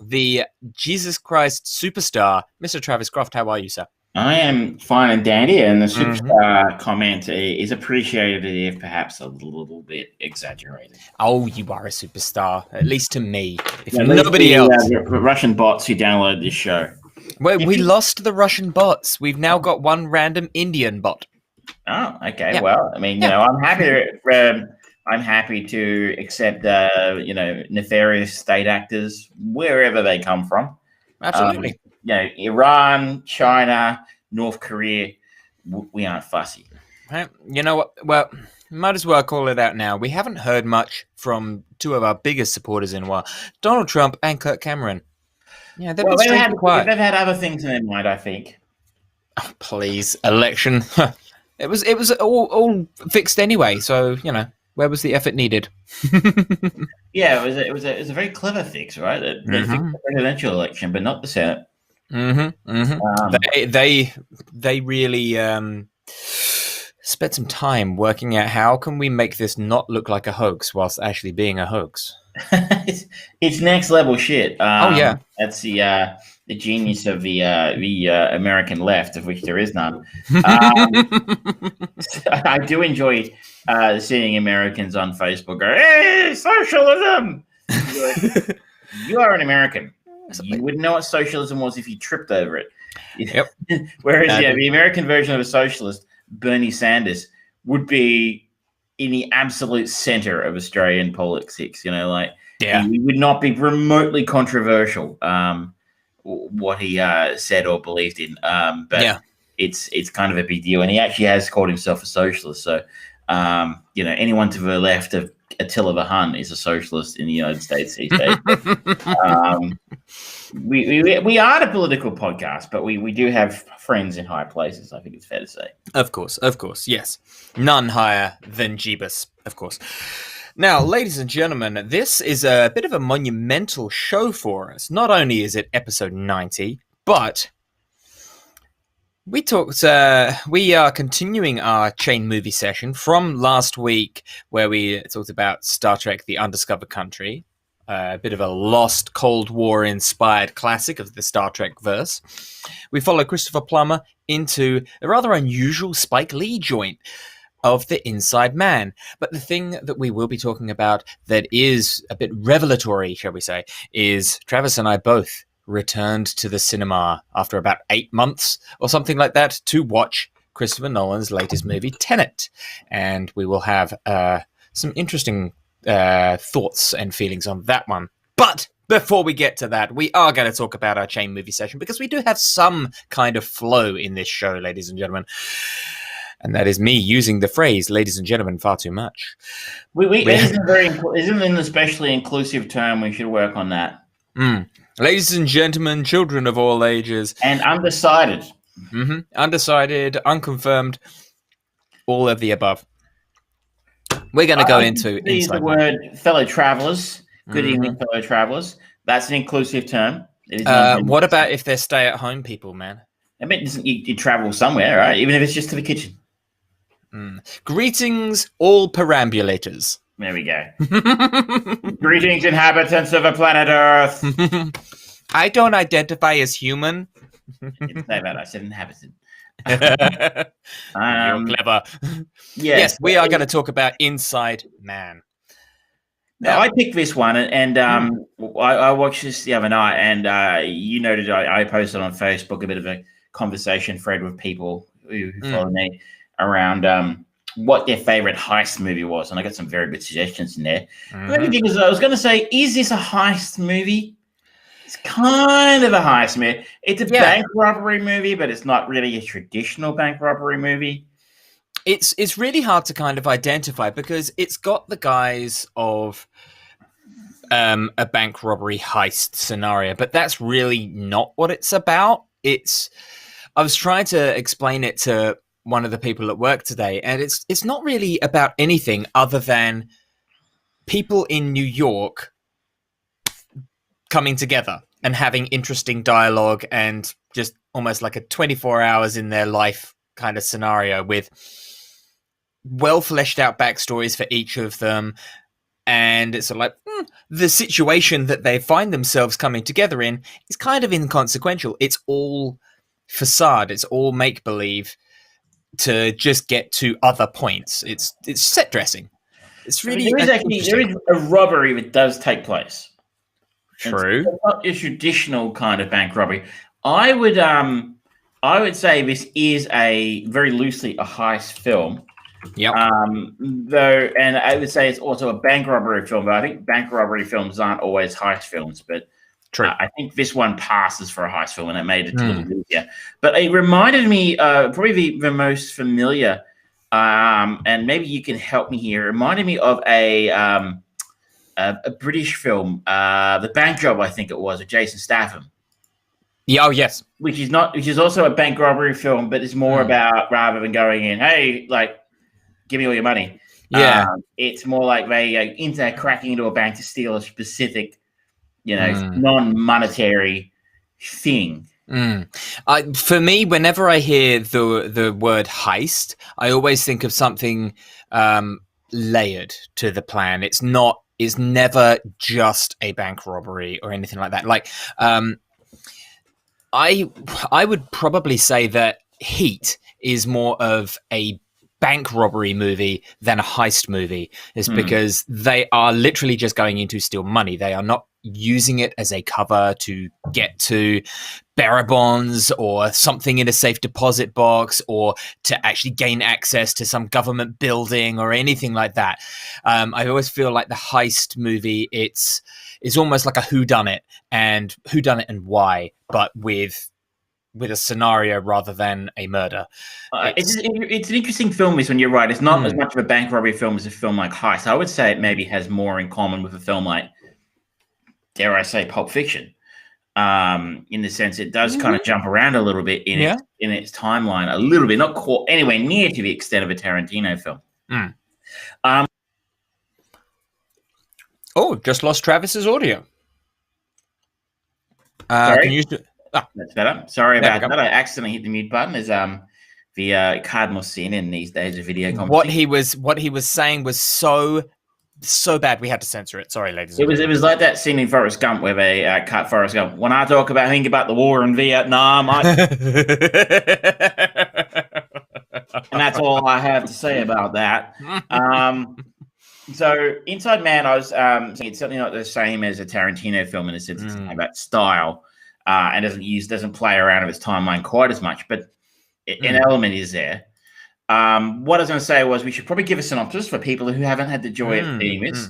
the Jesus Christ superstar, Mr. Travis Croft. How are you, sir? I am fine and dandy, and the superstar comment is appreciated if perhaps a little bit exaggerated. Oh, you are a superstar, at least to me. If At nobody least else. the Russian bots who download this show. Well, we lost the Russian bots. We've now got one random Indian bot. Oh, okay. Yeah. Well, I mean, I'm happy to accept, nefarious state actors wherever they come from. Absolutely. Iran, China, North Korea, we aren't fussy. Well, you know what? Well, might as well call it out now. We haven't heard much from two of our biggest supporters in a while, Donald Trump and Kirk Cameron. Yeah, they've been strangely quiet. They've had other things in their mind, I think. Oh, please, election. It was all fixed anyway, so, where was the effort needed? Yeah, it was a very clever fix, right? They fixed the presidential election, but not the Senate. They really spent some time working out how can we make this not look like a hoax whilst actually being a hoax. It's next level shit. Yeah, that's the genius of the American left, of which there is none. I do enjoy seeing Americans on Facebook go, "Hey, socialism!" You are an American. You wouldn't know what socialism was if you tripped over it. Yep. Whereas, the American version of a socialist, Bernie Sanders, would be in the absolute center of Australian politics. He would not be remotely controversial. What he said or believed in, but it's kind of a big deal, and he actually has called himself a socialist. So, anyone to the left of Attila the Hun is a socialist in the United States these days. We aren't a political podcast, but we do have friends in high places. I think it's fair to say. Of course, yes. None higher than Jeebus, of course. Now, ladies and gentlemen, this is a bit of a monumental show for us. Not only is it episode 90, but we are continuing our chain movie session from last week, where we talked about Star Trek: The Undiscovered Country, a bit of a lost Cold War-inspired classic of the Star Trek verse. We follow Christopher Plummer into a rather unusual Spike Lee joint of The Inside Man. But the thing that we will be talking about that is a bit revelatory, shall we say, is Travis and I both returned to the cinema after about 8 months or something like that to watch Christopher Nolan's latest movie, Tenet. And we will have some interesting thoughts and feelings on that one. But before we get to that, we are going to talk about our chain movie session because we do have some kind of flow in this show, ladies and gentlemen. And that is me using the phrase "ladies and gentlemen" far too much. Isn't an especially inclusive term. We should work on that. Ladies and gentlemen, children of all ages. And undecided. Undecided, unconfirmed, all of the above. We're going to go into the word fellow travelers. Good evening, fellow travelers. That's an inclusive term. What about if they're stay-at-home people, man? I mean, you travel somewhere, right? Even if it's just to the kitchen. Greetings, all perambulators. There we go. Greetings, inhabitants of the planet Earth. I don't identify as human. I didn't say that. I said inhabitant. You're clever. Yes, we are going to talk about Inside Man. Now, I picked this one, and I watched this the other night, and you noted I posted on Facebook a bit of a conversation thread with people who follow me around what their favorite heist movie was, and I got some very good suggestions in there. The only thing is, I was going to say, is this a heist movie? It's kind of a heist movie. It's a bank robbery movie, but it's not really a traditional bank robbery movie. It's really hard to kind of identify because it's got the guise of a bank robbery heist scenario, but that's really not what it's about. I was trying to explain it to one of the people at work today, and it's not really about anything other than people in New York coming together and having interesting dialogue and just almost like a 24 hours in their life kind of scenario with well fleshed out backstories for each of them, And it's sort of like the situation that they find themselves coming together in is kind of inconsequential. It's all facade. It's all make believe to just get to other points. It's set dressing. It's really there is a robbery that does take place. True. It's not a traditional kind of bank robbery. I would say this is a very loosely a heist film. Yep. Though, and I would say it's also a bank robbery film. But I think bank robbery films aren't always heist films. But true. I think this one passes for a heist film, and it made it a little easier. But it reminded me, probably the most familiar, and maybe you can help me here. It reminded me of a British film, The Bank Job, I think it was, with Jason Statham. Yeah, oh yes. Which is also a bank robbery film, but it's more about, rather than going in, hey, like, give me all your money. Yeah. It's more like they cracking into a bank to steal a specific, non-monetary thing. For me, whenever I hear the word heist, I always think of something layered to the plan. It's never just a bank robbery or anything like that. Like, I would probably say that Heat is more of a bank robbery movie than a heist movie, is because they are literally just going in to steal money. They are not using it as a cover to get to bearer bonds or something in a safe deposit box or to actually gain access to some government building or anything like that. I always feel like the heist movie, it's almost like a whodunit and why, but with a scenario rather than a murder. It's an interesting film, this one. You're right. It's not as much of a bank robbery film as a film like Heist. I would say it maybe has more in common with a film like, dare I say, Pulp Fiction. In the sense it does kind of jump around a little bit in its timeline, a little bit, not quite anywhere near to the extent of a Tarantino film. Just lost Travis's audio. Sorry? Can you? That's better. Sorry about that. I accidentally hit the mute button. As the cardinal sin in these days of video conferencing. What he was saying was so bad we had to censor it. Sorry, ladies. It was like that scene in Forrest Gump where they cut Forrest Gump. When I think about the war in Vietnam, and that's all I have to say about that. So Inside Man, I was saying it's certainly not the same as a Tarantino film in the sense it's about style. And doesn't play around with its timeline quite as much, but an element is there. What I was going to say was we should probably give a synopsis for people who haven't had the joy of seeing this.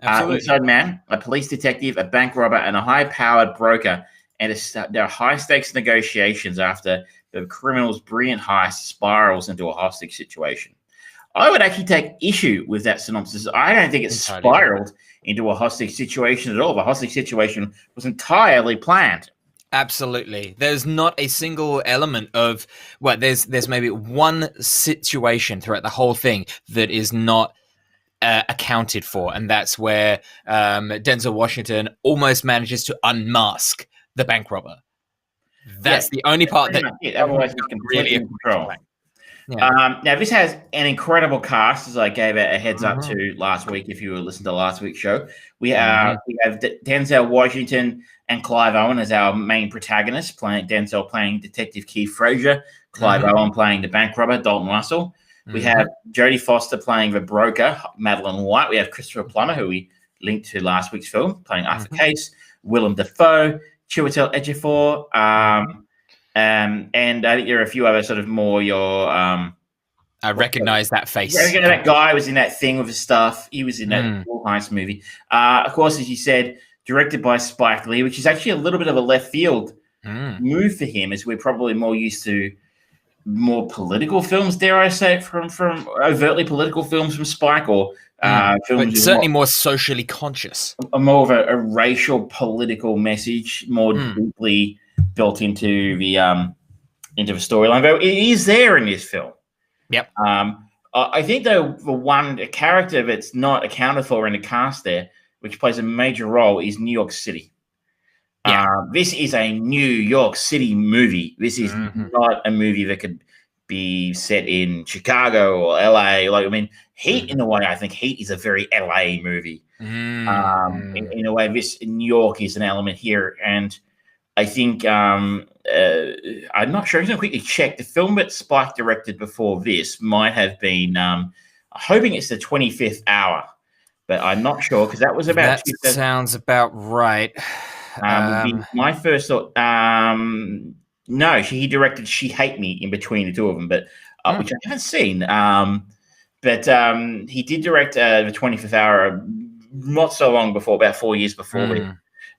Inside Man, a police detective, a bank robber, and a high-powered broker there are high-stakes negotiations after the criminal's brilliant heist spirals into a hostage situation. I would actually take issue with that synopsis. I don't think it spiraled into a hostage situation at all. The hostage situation was entirely planned. Absolutely. There's not a single element of there's maybe one situation throughout the whole thing that is not accounted for, and that's where Denzel Washington almost manages to unmask the bank robber. That's the only part that otherwise he's completely in control. Now this has an incredible cast, as I gave a heads up to last week. If you were listening to last week's show, we have Denzel Washington and Clive Owen as our main protagonists. Denzel playing Detective Keith Frazier, Clive Owen playing the bank robber Dalton Russell. We have Jodie Foster playing the broker Madeline White. We have Christopher Plummer, who we linked to last week's film, playing Arthur Case. Willem Dafoe, Chiwetel Ejiofor. And I think there are a few other sort of more I recognize that face. Yeah, that guy was in that thing with his stuff. He was in that heist movie. Of course, as you said, directed by Spike Lee, which is actually a little bit of a left field move for him, as we're probably more used to more political films, dare I say, from overtly political films from Spike, or films but certainly more socially conscious. More of a racial political message, more deeply built into the storyline. Though it is there in this film. Yep. I think though a character that's not accounted for in the cast there, which plays a major role, is New York City. This is a New York City movie. This is not a movie that could be set in Chicago or LA. Like, I mean, Heat, in a way, I think Heat is a very LA movie. In a way, this New York is an element here. And I think, I'm not sure. I'm going to quickly check. The film that Spike directed before this might have been, hoping it's The 25th Hour, but I'm not sure because that was about. That sounds about right. Would be my first thought. No, he directed She Hate Me in between the two of them, but which I haven't seen. But he did direct The 25th Hour not so long before, about 4 years before me.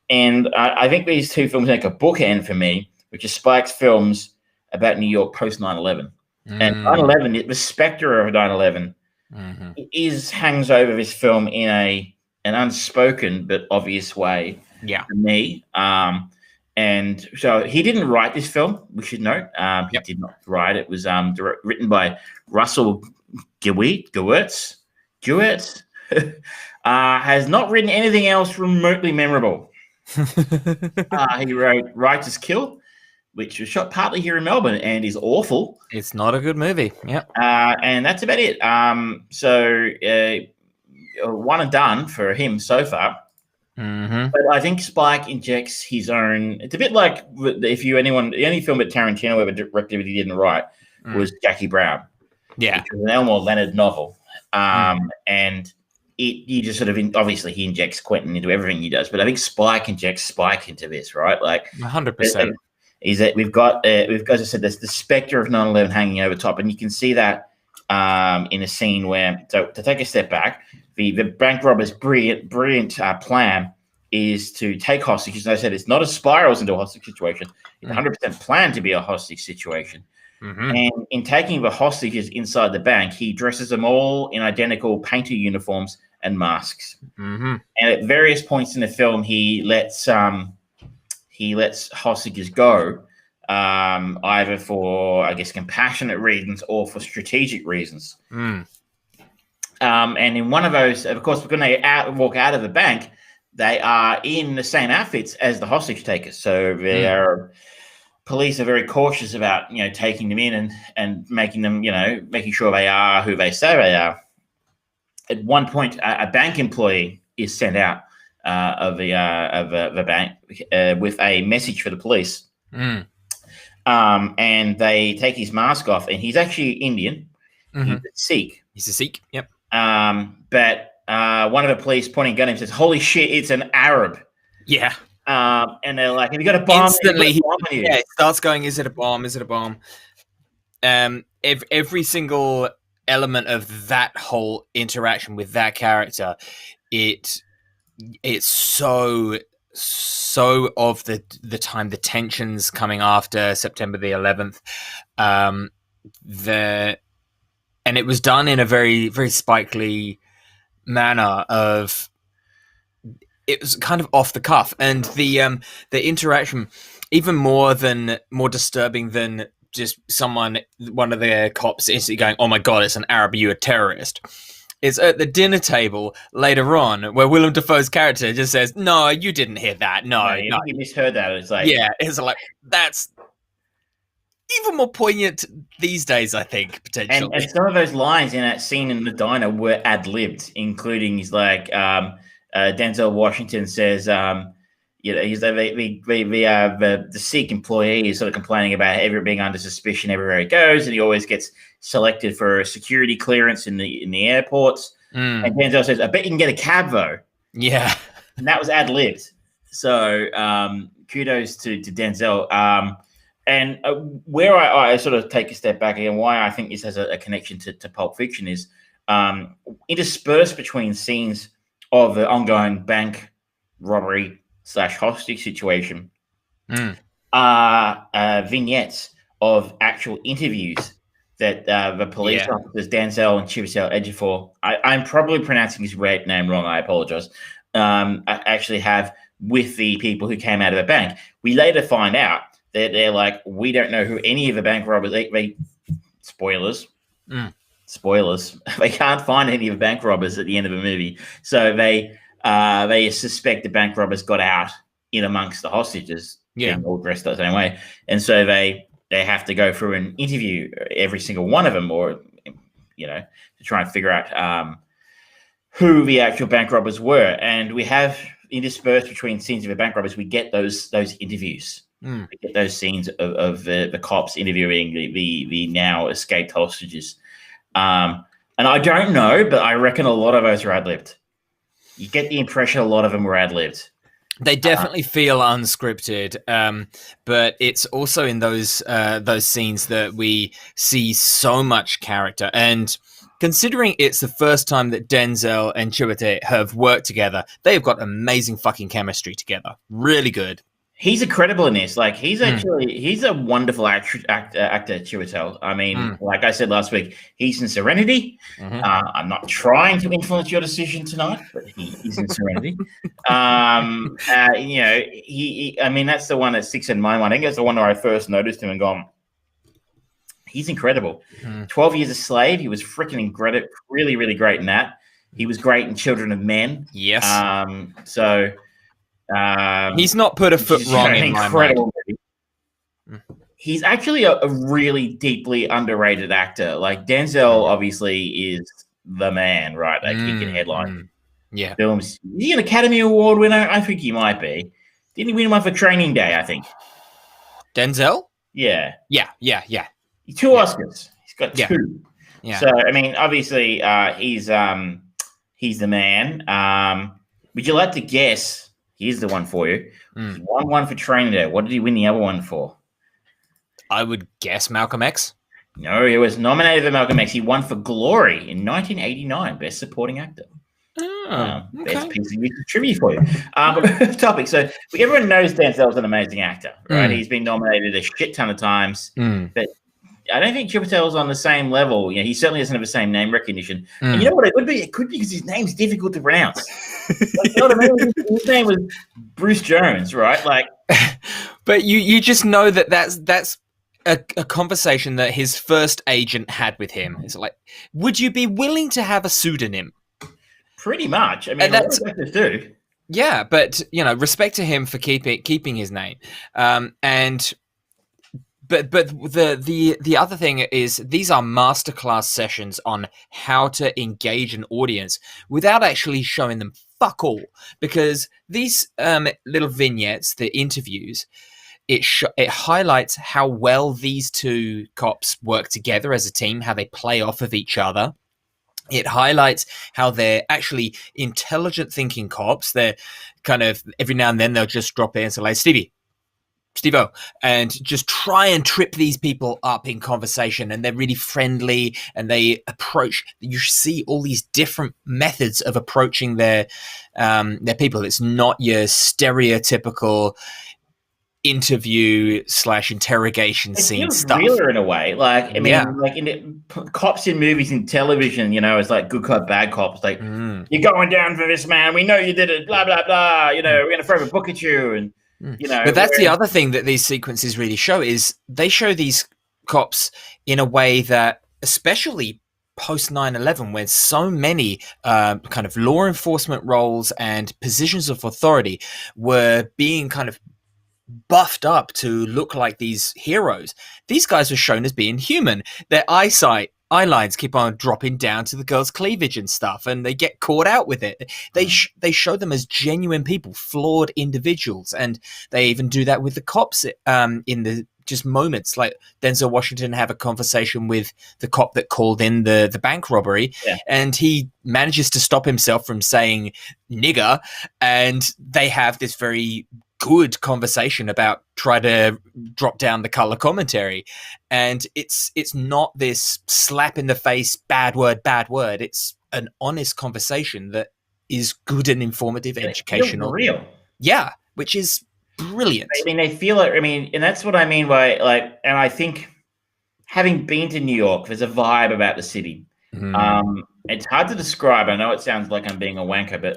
And I think these two films make a bookend for me, which is Spike's films about New York post 9/11. And 9/11, the specter of 9/11 hangs over this film in an unspoken but obvious way for me. And so he didn't write this film, we should note. He did not write it. It was written by Russell Gewirtz. Has not written anything else remotely memorable. He wrote Righteous Kill, which was shot partly here in Melbourne and is awful. It's not a good movie. Yeah. And that's about it. So one and done for him so far. But I think Spike injects his own. It's a bit like the only film that Tarantino ever directed that he didn't write was Jackie Brown. Yeah. Which was an Elmore Leonard novel. And you just sort of obviously he injects Quentin into everything he does, but I think Spike injects Spike into this, right? Like 100%. Is that we've got, as I said, there's the specter of 9/11 hanging over top, and you can see that in a scene where, so to take a step back, the bank robber's brilliant plan is to take hostages. As I said, it's not a spirals into a hostage situation. It's 100% planned to be a hostage situation. And in taking the hostages inside the bank, he dresses them all in identical painter uniforms and masks. And at various points in the film, he lets hostages go, either for, I guess, compassionate reasons or for strategic reasons. And in one of those, of course, when they walk out of the bank, they are in the same outfits as the hostage takers. So they are. Police are very cautious about, taking them in and making them, making sure they are who they say they are. At one point, a bank employee is sent out of the bank with a message for the police. And they take his mask off, and he's actually Indian. He's a Sikh. He's a Sikh, yep. But one of the police pointing a gun at him says, "Holy shit, it's an Arab." Yeah. And they're like, "Have you got a bomb?" Instantly, he starts going, "Is it a bomb? Is it a bomb?" Every single element of that whole interaction with that character, it's so of the time, the tensions coming after September the 11th, and it was done in a very, very Spike Lee manner of. It was kind of off the cuff, and the interaction even more disturbing than just one of the cops instantly going, "Oh my god, it's an Arab, you a terrorist." It's at the dinner table later on where Willem Dafoe's character just says, "No, you didn't hear that. No, you misheard that." It's like, it's like that's even more poignant these days, I think, potentially. And some of those lines in that scene in the diner were ad-libbed, including he's like. Denzel Washington says, he's the Sikh employee is sort of complaining about everything being under suspicion everywhere he goes, and he always gets selected for a security clearance in the airports. And Denzel says, "I bet you can get a cab though." Yeah, and that was ad-libbed. So kudos to Denzel. And where I sort of take a step back again, why I think this has a connection to Pulp Fiction is interspersed between scenes of the ongoing bank robbery / hostage situation, vignettes of actual interviews that the police officers, Denzel and Chiwetel Ejiofor, I'm probably pronouncing his name wrong, I apologize, actually have with the people who came out of the bank. We later find out that they're like, we don't know who any of the bank robbers, spoilers, they can't find any of the bank robbers at the end of the movie. So they suspect the bank robbers got out in amongst the hostages, being all dressed the same way. And so they they have to go through and interview every single one of them, or to try and figure out who the actual bank robbers were. And we have interspersed between scenes of the bank robbers, we get those interviews. We get those scenes of the cops interviewing the now escaped hostages. And I don't know, but I reckon a lot of those are ad-libbed. You get the impression a lot of them were ad-libbed. They definitely feel unscripted, but it's also in those scenes that we see so much character. And considering it's the first time that Denzel and Chiwetel have worked together, they have got amazing fucking chemistry together. Really good. He's incredible in this. Like, he's a wonderful actor, Chiwetel. I mean, like I said last week, he's in Serenity. I'm not trying to influence your decision tonight, but he's in Serenity. I mean, that's the one that sticks in my mind. I think that's the one where I first noticed him and gone, he's incredible. 12 Years a Slave, he was freaking incredible. Really, really great in that. He was great in Children of Men. Yes. He's not put a foot wrong in my mind. He's actually a really deeply underrated actor. Like, Denzel obviously is the man, right? Like, he can headline films. Is he an Academy Award winner? I think he might be. Didn't he win one for Training Day, I think? Denzel? Yeah. Yeah. 2 Oscars. He's got 2. Yeah. So, I mean, obviously, he's the man. Would you like to guess? Here's the one for you. He won one for Training Day. What did he win the other one for? I would guess Malcolm X. No, he was nominated for Malcolm X. He won for Glory in 1989, Best Supporting Actor. Okay. Best piece of music trivia for you. But topic. So everyone knows Denzel's an amazing actor, right? He's been nominated a shit ton of times, but I don't think Chiwetel's on the same level. He certainly doesn't have the same name recognition. And you know what it would be? It could be because his name's difficult to pronounce. Like, you know what I mean? His name was Bruce Jones, right? Like, but you just know that's a conversation that his first agent had with him. It's like, would you be willing to have a pseudonym? Pretty much. I mean, that's what actors do. Yeah, but respect to him for keeping his name. But the other thing is, these are masterclass sessions on how to engage an audience without actually showing them fuck all. Because these little vignettes, the interviews, it highlights how well these two cops work together as a team, how they play off of each other. It highlights how they're actually intelligent thinking cops. They're kind of, every now and then they'll just drop in and say, like, Steve-O, and just try and trip these people up in conversation. And they're really friendly, and they approach, you see all these different methods of approaching their people. It's not your stereotypical interview/interrogation scene stuff. Realer in a way. Like, I mean, like cops in movies and television, it's like good cop, bad cop. It's like, you're going down for this, man. We know you did it, blah, blah, blah. We're going to throw a book at you. And, but that's the other thing that these sequences really show, is they show these cops in a way that, especially post 9/11, when so many kind of law enforcement roles and positions of authority were being kind of buffed up to look like these heroes. These guys were shown as being human. Their eye lines keep on dropping down to the girl's cleavage and stuff, and they get caught out with it. They show them as genuine people, flawed individuals, and they even do that with the cops in the just moments. Like, Denzel Washington have a conversation with the cop that called in the bank robbery, and he manages to stop himself from saying nigger, and they have this very good conversation about try to drop down the color commentary. And it's not this slap in the face, bad word. It's an honest conversation that is good and informative, educational. Real. Yeah, which is brilliant. I mean, they feel it. I mean, and that's what I mean by, like, and I think having been to New York, there's a vibe about the city. It's hard to describe. I know it sounds like I'm being a wanker, but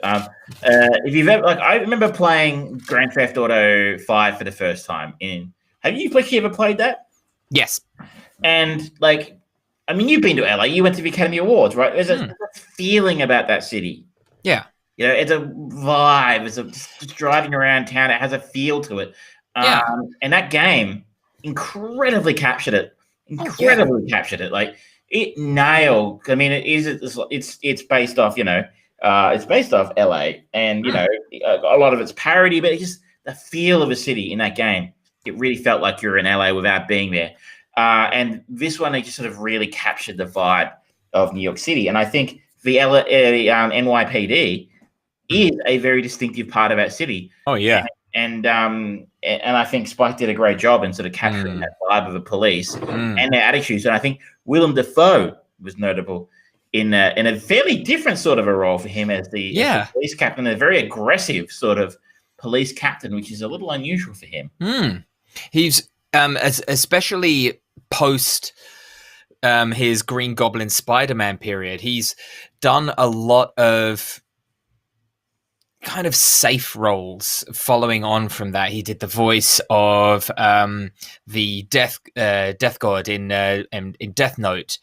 if you've ever, like, I remember playing Grand Theft Auto 5 for the first time. Have you ever played that? Yes. And, like, I mean, you've been to LA. You went to the Academy Awards, right? There's a feeling about that city. Yeah. It's a vibe. It's just driving around town. It has a feel to it. And that game, incredibly captured it. Incredibly captured it. Like it nailed. I mean, it's based off, it's based off LA, and a lot of it's parody, but it's just the feel of a city in that game. It really felt like you're in LA without being there. And this one, they just sort of really captured the vibe of New York City. And I think the NYPD is a very distinctive part of that city. Oh yeah. And I think Spike did a great job in sort of capturing that vibe of the police and their attitudes. And I think Willem Dafoe was notable in a fairly different sort of a role for him as the police captain, a very aggressive sort of police captain, which is a little unusual for him. He's especially post his Green Goblin Spider-Man period. He's done a lot of kind of safe roles following on from that. He did the voice of the death god in Death Note.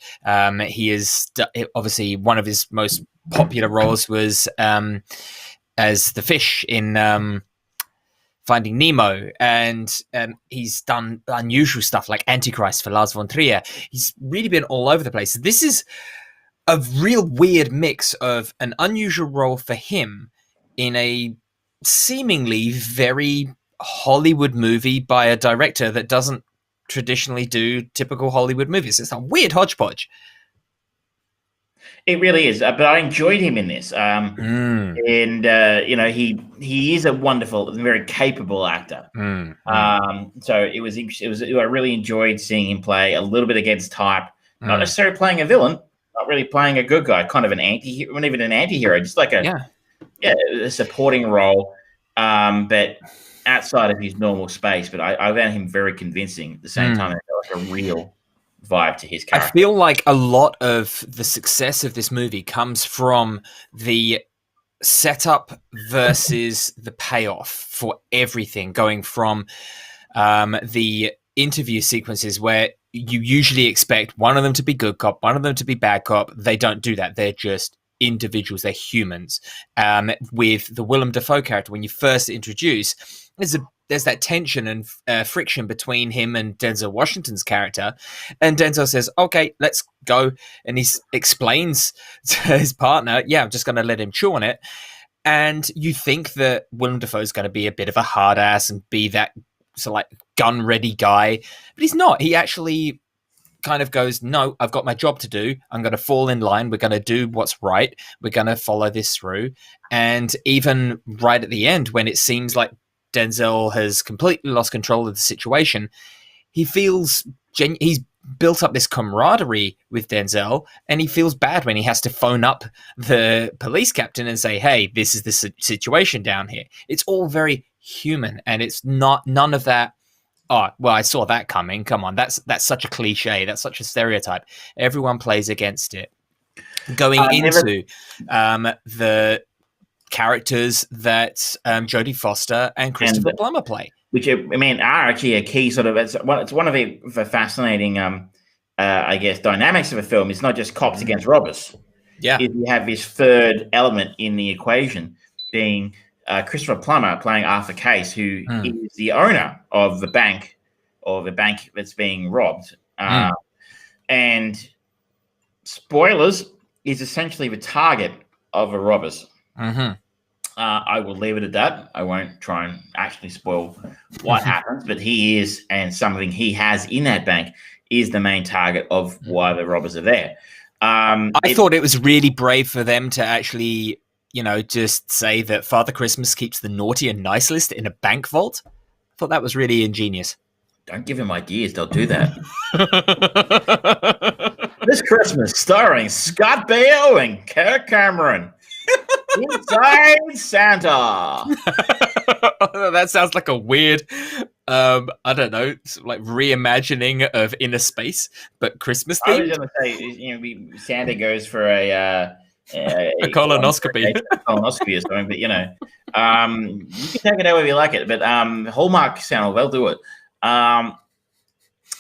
He is obviously one of his most popular roles was as the fish in Finding Nemo, and he's done unusual stuff like Antichrist for Lars von Trier. He's really been all over the place. This is a real weird mix of an unusual role for him in a seemingly very Hollywood movie by a director that doesn't traditionally do typical Hollywood movies. It's a weird hodgepodge. It really is, but I enjoyed him in this, and he is a wonderful, very capable actor. So it was interesting. I really enjoyed seeing him play a little bit against type, not necessarily playing a villain, not really playing a good guy, kind of an anti-hero, not even an anti-hero, just like a supporting role, but outside of his normal space. But I found him very convincing at the same time. It felt like a real vibe to his character. I feel like a lot of the success of this movie comes from the setup versus the payoff for everything, going from the interview sequences where you usually expect one of them to be good cop, one of them to be bad cop. They don't do that. They're just individuals. They're humans. With the Willem Dafoe character, when you first introduce, there's that tension and friction between him and Denzel Washington's character, and Denzel says, "Okay, let's go," and he explains to his partner, "Yeah, I'm just going to let him chew on it." And you think that Willem Dafoe is going to be a bit of a hard ass and be that like gun ready guy, but he's not. He actually kind of goes, "No, I've got my job to do. I'm going to fall in line. We're going to do what's right. We're going to follow this through." And even right at the end, when it seems like Denzel has completely lost control of the situation, he feels he's built up this camaraderie with Denzel, and he feels bad when he has to phone up the police captain and say, "Hey, this is the situation down here." It's all very human, and it's none of that. "Oh, well, I saw that coming." Come on, that's such a cliche. That's such a stereotype. Everyone plays against it. Going into the characters that Jodie Foster and Christopher Plummer play, which are actually a key sort of. It's one of the fascinating, I guess, dynamics of a film. It's not just cops against robbers. Yeah, you have this third element in the equation, being Christopher Plummer playing Arthur Case, who is the owner of the bank, or the bank that's being robbed, and spoilers, is essentially the target of the robbers. I will leave it at that. I won't try and actually spoil what happens, but he is, and something he has in that bank is the main target of why the robbers are there. I thought it was really brave for them to actually, just say that Father Christmas keeps the naughty and nice list in a bank vault. I thought that was really ingenious. Don't give him ideas. They'll do that. This Christmas, starring Scott Baio and Kirk Cameron. Inside Santa. That sounds like a weird, I don't know, like reimagining of Inner Space, but Christmas themed. I was going to say, Santa goes for a colonoscopy. Colonoscopy or something, but you can take it however you like it. But Hallmark Channel, they'll do it.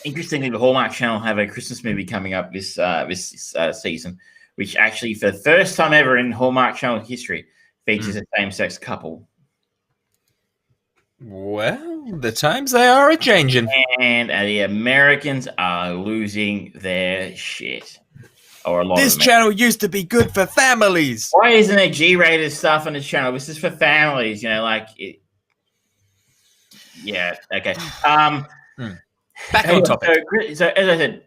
Interestingly, the Hallmark Channel have a Christmas movie coming up this season, which actually, for the first time ever in Hallmark Channel history, features a same-sex couple. Well, the times they are a changing, and the Americans are losing their shit. Or a lot this of them. channel used to be good for families. Why isn't there G-rated stuff on this channel? This is for families, like it. Yeah. Okay. Back on topic. So as I said,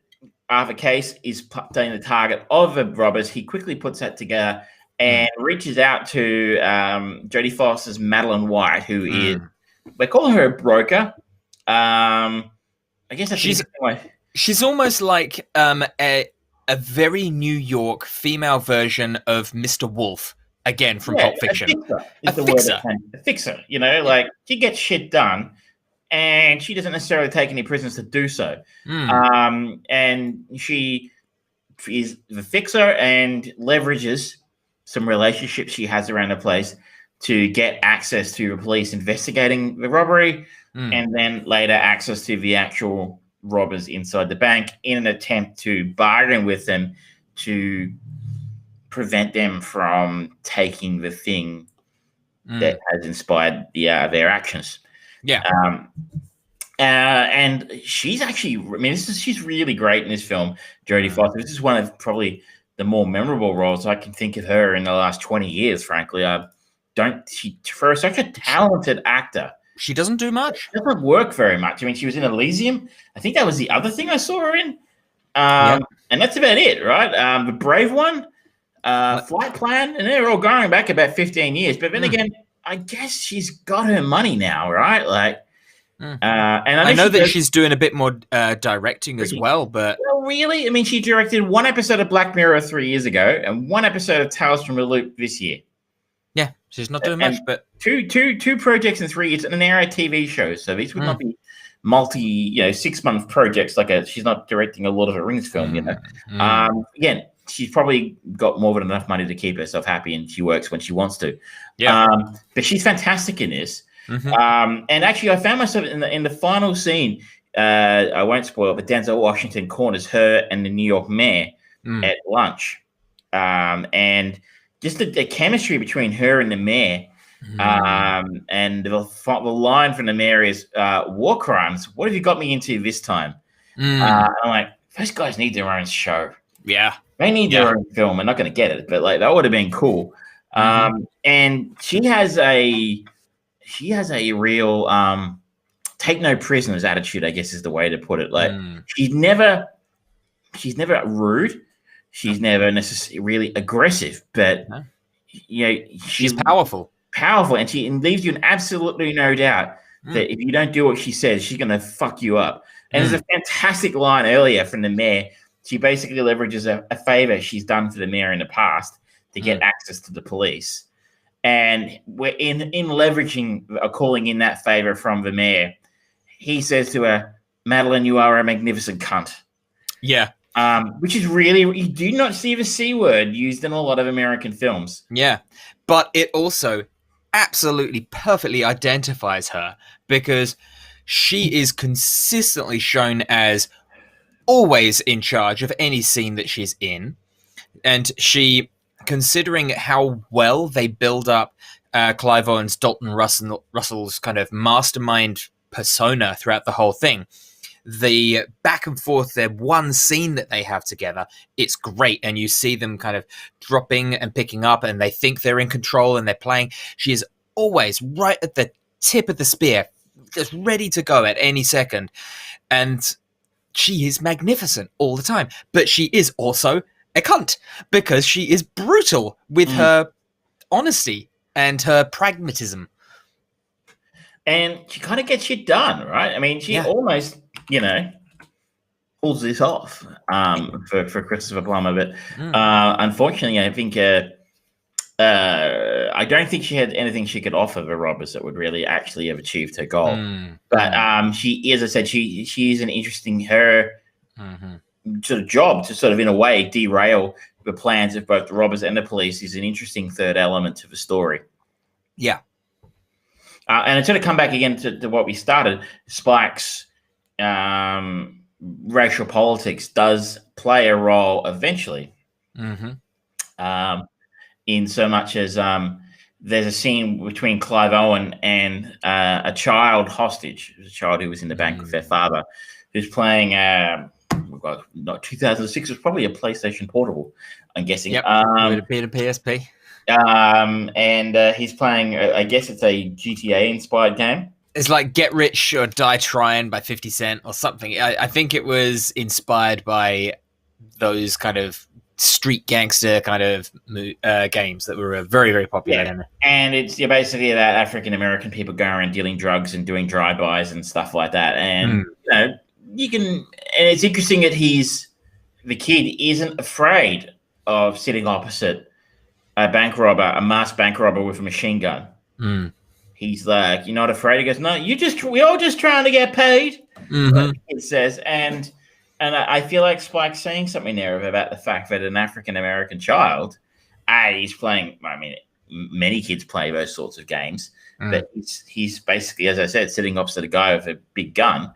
Arthur Case is playing the target of the robbers. He quickly puts that together and reaches out to Jodie Foster's Madeline White, who is, we call her a broker. I guess that's she's almost like a very New York female version of Mr. Wolf, again from Pulp Fiction. A fixer. A fixer. Like she gets shit done. And she doesn't necessarily take any prisoners to do so. And she is the fixer and leverages some relationships she has around the place to get access to the police investigating the robbery, and then later access to the actual robbers inside the bank in an attempt to bargain with them to prevent them from taking the thing that has inspired their actions. Yeah. And she's actually, she's really great in this film, Jodie Foster. This is one of probably the more memorable roles I can think of her in the last 20 years, frankly. For such a talented actor. She doesn't do much. She doesn't work very much. She was in Elysium. I think that was the other thing I saw her in. And that's about it, right? The Brave One, Flight Plan, and they're all going back about 15 years. But then again, I guess she's got her money now, right? Like, and I know that she's doing a bit more directing as well, but really, she directed one episode of Black Mirror 3 years ago and one episode of Tales from the Loop this year. Yeah, she's not doing much, but two projects in 3 years, and an area TV show. So these would not be multi, 6-month projects. She's not directing a Lord of the Rings film, Again, she's probably got more than enough money to keep herself happy, and she works when she wants to. Yeah. But she's fantastic in this. And actually, I found myself in the final scene. I won't spoil it, but Denzel Washington corners her and the New York mayor at lunch, and just the chemistry between her and the mayor. And the line from the mayor is, "War crimes. What have you got me into this time?" I'm like, those guys need their own show. Yeah. They need their own film. I'm not going to get it, but that would have been cool. And she has a real take no prisoners attitude, I guess is the way to put it. She's never rude. She's never necessarily really aggressive, but she's powerful, and she leaves you in absolutely no doubt that if you don't do what she says, she's going to fuck you up. And there's a fantastic line earlier from the mayor. She basically leverages a favor she's done for the mayor in the past to get access to the police. And we're in leveraging or calling in that favor from the mayor. He says to her, "Madeline, you are a magnificent cunt." Yeah. Which is really, you do not see the C word used in a lot of American films. Yeah. But it also absolutely perfectly identifies her because she is consistently shown as always in charge of any scene that she's in. And she, considering how well they build up Clive Owen's Dalton Russell's kind of mastermind persona throughout the whole thing, the back and forth, their one scene that they have together, it's great. And you see them kind of dropping and picking up, and they think they're in control and they're playing. She is always right at the tip of the spear, just ready to go at any second. And she is magnificent all the time. But she is also a cunt because she is brutal with her honesty and her pragmatism. And she kind of gets shit done, right? I mean, she almost, pulls this off for Christopher Plummer. But unfortunately, I think I don't think she had anything she could offer the robbers that would really actually have achieved her goal. But she, as I said, she is an interesting, her sort of job to sort of, in a way, derail the plans of both the robbers and the police is an interesting third element to the story. Yeah. And it's going to come back again to what we started. Spike's racial politics does play a role eventually, in so much as there's a scene between Clive Owen and a child hostage. It was a child who was in the bank with their father, who's playing. Not 2006. It was probably a PlayStation Portable, I'm guessing. Yep. Would it be a PSP? And he's playing. I guess it's a GTA inspired game. It's like Get Rich or Die Trying by 50 Cent or something. I think it was inspired by those kind of street gangster kind of games that were very, very popular. Yeah. And it's basically that African American people going around dealing drugs and doing drive-bys and stuff like that. And you can, and it's interesting that the kid isn't afraid of sitting opposite a masked bank robber with a machine gun. He's like, "You're not afraid?" He goes, "No, we're all just trying to get paid." It says, and I feel like Spike's saying something there about the fact that an African American child, he's playing. I mean, many kids play those sorts of games, but he's basically, as I said, sitting opposite a guy with a big gun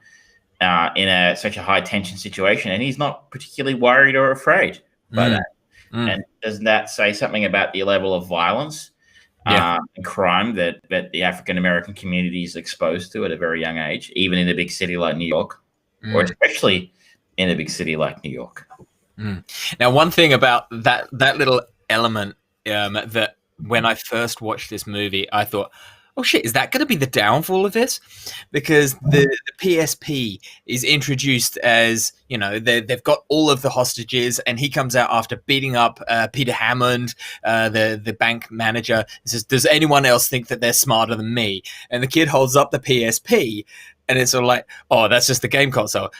in such a high tension situation, and he's not particularly worried or afraid by that. And doesn't that say something about the level of violence and crime that the African American community is exposed to at a very young age, even in a big city like New York, or especially in a big city like New York? Now, one thing about that little element that when I first watched this movie, I thought, oh shit, is that going to be the downfall of this? Because the PSP is introduced as, they've got all of the hostages, and he comes out after beating up Peter Hammond, the bank manager, and says, "Does anyone else think that they're smarter than me?" And the kid holds up the PSP, and it's sort of like, oh, that's just the game console.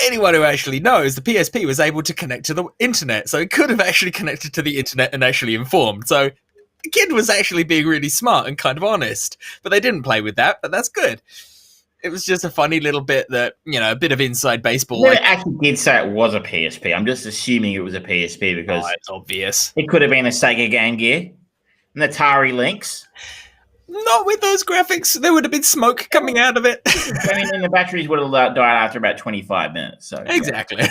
Anyone who actually knows, the PSP was able to connect to the internet, so it could have actually connected to the internet and actually informed. So the kid was actually being really smart and kind of honest, but they didn't play with that, but that's good. It was just a funny little bit that, a bit of inside baseball. Well, it actually did say it was a PSP. I'm just assuming it was a PSP because it's obvious. It could have been a Sega Game Gear, an Atari Lynx. Not with those graphics. There would have been smoke coming out of it. I mean, and the batteries would have died after about 25 minutes. So exactly.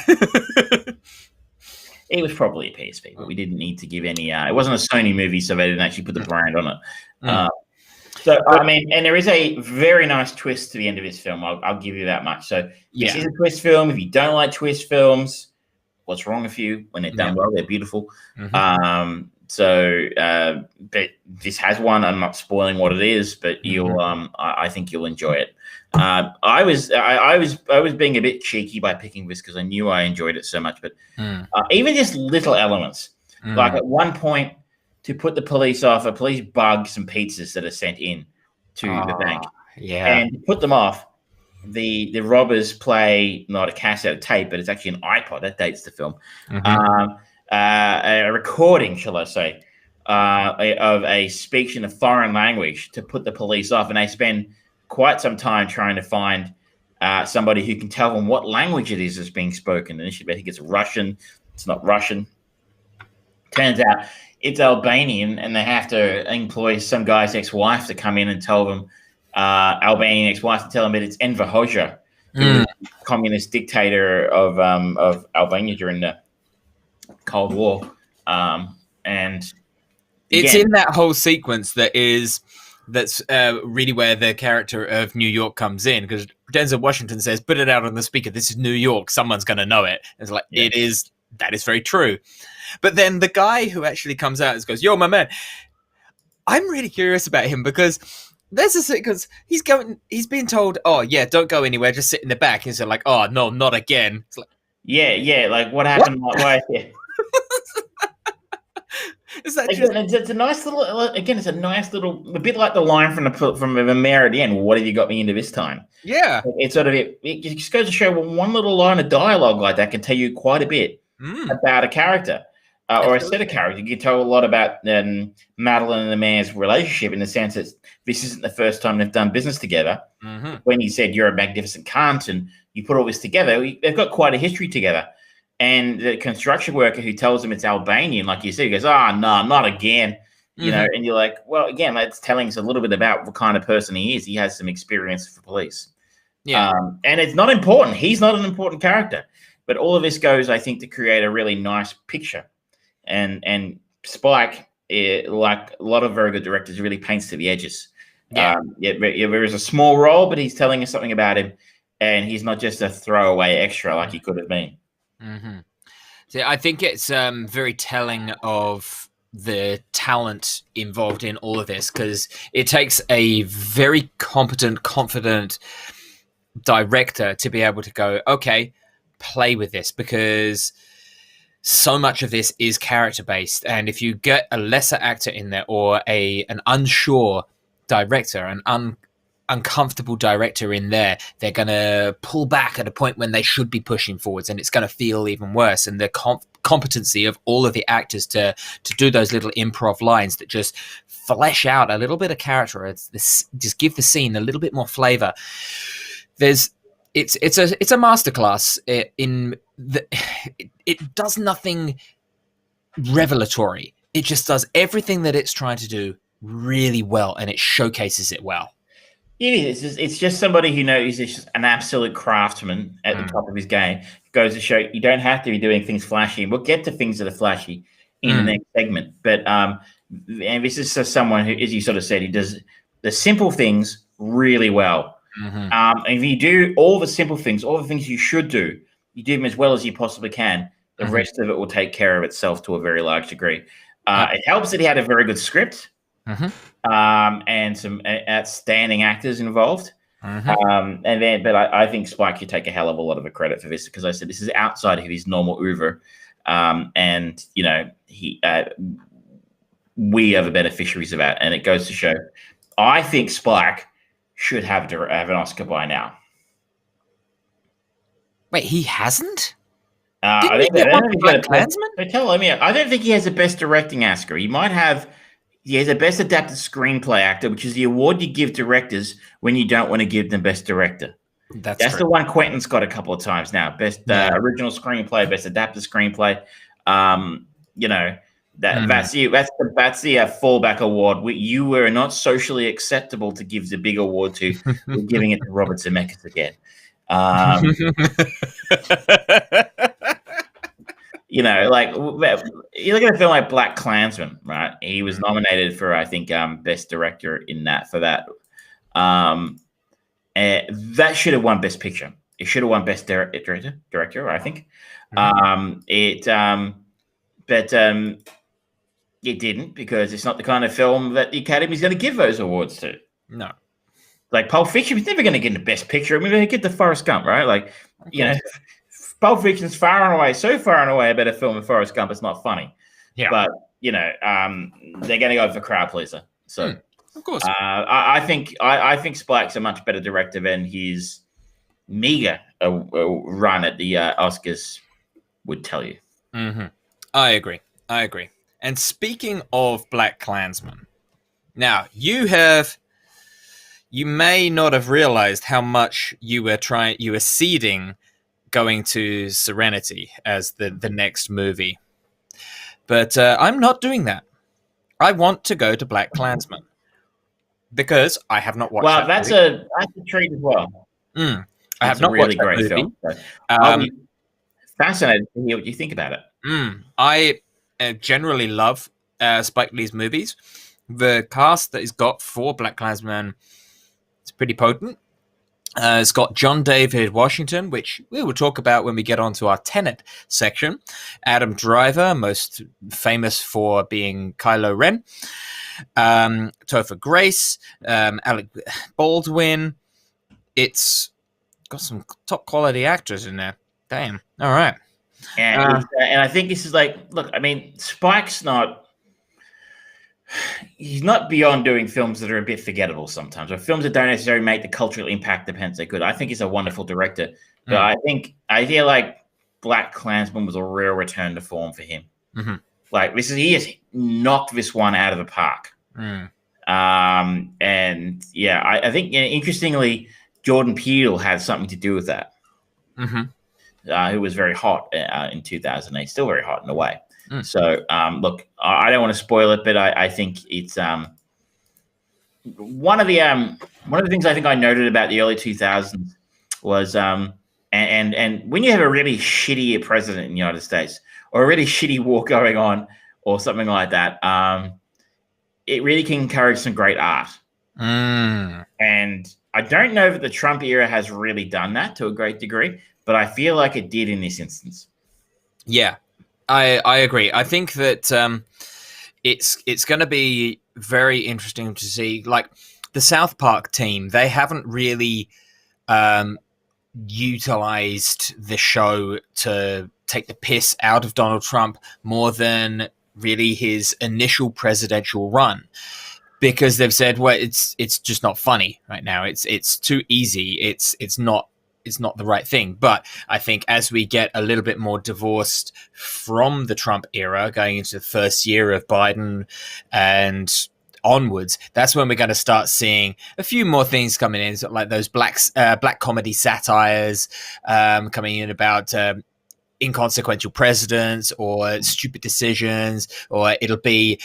It was probably a PSP, but we didn't need to give any. It wasn't a Sony movie, so they didn't actually put the brand on it. So, I mean, and there is a very nice twist to the end of this film. I'll give you that much. So, this is a twist film. If you don't like twist films, what's wrong with you? When they're done well, they're beautiful. But this has one. I'm not spoiling what it is, but I think you'll enjoy it. I was being a bit cheeky by picking this because I knew I enjoyed it so much. But even just little elements, like at one point, to put the police off, a police bug some pizzas that are sent in to the bank, and to put them off, the robbers play not a cassette, a tape, but it's actually an iPod. That dates the film. A recording, shall I say, of a speech in a foreign language to put the police off, and they spend quite some time trying to find somebody who can tell them what language it is that's being spoken. Initially, I think it's Russian. It's not Russian. Turns out it's Albanian, and they have to employ some guy's ex-wife to come in and tell them, Albanian ex-wife to tell them that it's Enver Hoxha, who was the communist dictator of Albania during the Cold War. And it's in that whole sequence that's really where the character of New York comes in, because Denzel Washington says, "Put it out on the speaker. This is New York. Someone's going to know it." It's like, it is. That is very true. But then the guy who actually comes out and goes, "Yo, my man," I'm really curious about him because there's a sequence. He's being told, "Oh yeah, don't go anywhere. Just sit in the back." And so like, "Oh no, not again." It's like, yeah. Like what happened? What? Why? Yeah. Is that it's a nice little, again, it's a nice little, a bit like the line from the mayor at the end. What have you got me into this time? Yeah. It's sort of, it just goes to show one little line of dialogue like that can tell you quite a bit about a character or a set of characters. You can tell a lot about Madeline and the mayor's relationship in the sense that this isn't the first time they've done business together. When he said, "You're a magnificent cunt," and you put all this together, they've got quite a history together. And the construction worker who tells him it's Albanian, like you said, he goes, "Oh, no, not again." You know, and you're like, well, again, that's telling us a little bit about what kind of person he is. He has some experience for police. Yeah. And it's not important. He's not an important character. But all of this goes, I think, to create a really nice picture. And Spike, like a lot of very good directors, really paints to the edges. Yeah. There is a small role, but he's telling us something about him, and he's not just a throwaway extra like he could have been. Mm-hmm. So I think it's very telling of the talent involved in all of this, because it takes a very competent, confident director to be able to go, okay, play with this, because so much of this is character based, and if you get a lesser actor in there, or an unsure director, an uncomfortable director in there, they're going to pull back at a point when they should be pushing forwards, and it's going to feel even worse. And the competency of all of the actors to do those little improv lines that just flesh out a little bit of character, just give the scene a little bit more flavor. It's a masterclass in it does nothing revelatory. It just does everything that it's trying to do really well, and it showcases it well. It is. It's just somebody who knows he's just an absolute craftsman at the top of his game. It goes to show you don't have to be doing things flashy. We'll get to things that are flashy in the next segment. But and this is someone who, as you sort of said, he does the simple things really well. And if you do all the simple things, all the things you should do, you do them as well as you possibly can. The rest of it will take care of itself to a very large degree. It helps that he had a very good script. And some outstanding actors involved. But I think Spike should take a hell of a lot of the credit for this, because I said this is outside of his normal oeuvre, and we are the beneficiaries of that, and it goes to show. I think Spike should have an Oscar by now. Wait, he hasn't? I don't think he has a Best Directing Oscar. He might have. He has a Best Adapted Screenplay actor, which is the award you give directors when you don't want to give them Best Director. That's the one Quentin's got a couple of times now. Best Original Screenplay, Best Adapted Screenplay. That's the fallback award. You were not socially acceptable to give the big award to. We're giving it to Robert Zemeckis again. You look at a film like Black Klansman, right? He was nominated for, I think, Best Director in that for that. That should have won Best Picture. It should have won Best Director, I think. It didn't, because it's not the kind of film that the Academy's going to give those awards to. No. Like Pulp Fiction was never going to get the Best Picture. I mean, they get the Forrest Gump, right? Pulp Fiction's far and away a better film than Forrest Gump. It's not funny. Yeah. But, they're going to go for crowd pleaser. So, of course. I think Spike's a much better director than his meager run at the Oscars would tell you. I agree. And speaking of Black Klansman, now you may not have realized how much you were seeding going to Serenity as the next movie. But I'm not doing that. I want to go to Black Klansman because I have not watched that that's movie. That's a treat as well. I have not watched that movie. Film. I'll be fascinated to hear what you think about it. I generally love Spike Lee's movies. The cast that he's got for Black Klansman is pretty potent. It's got John David Washington, which we will talk about when we get onto our Tenet section. Adam Driver, most famous for being Kylo Ren. Topher Grace, Alec Baldwin. It's got some top quality actors in there. Damn. All right. And I think this is look, I mean, Spike's he's not beyond doing films that are a bit forgettable sometimes, or films that don't necessarily make the cultural impact depends they could. I think he's a wonderful director, but I feel like Black Klansman was a real return to form for him. He has knocked this one out of the park. I think interestingly, Jordan Peele had something to do with that. Who was very hot in 2008, still very hot in a way. So, look, I don't want to spoil it, but I think it's one of the things I think I noted about the early 2000s was and when you have a really shitty president in the United States or a really shitty war going on or something like that, it really can encourage some great art. And I don't know that the Trump era has really done that to a great degree, but I feel like it did in this instance. Yeah, I agree. I think that it's going to be very interesting to see. Like the South Park team, they haven't really utilized the show to take the piss out of Donald Trump more than really his initial presidential run, because they've said, well, it's just not funny right now. It's too easy. It's not the right thing. But I think as we get a little bit more divorced from the Trump era, going into the first year of Biden and onwards, that's when we're going to start seeing a few more things coming in, sort of like those black comedy satires coming in about inconsequential presidents or stupid decisions, or it'll be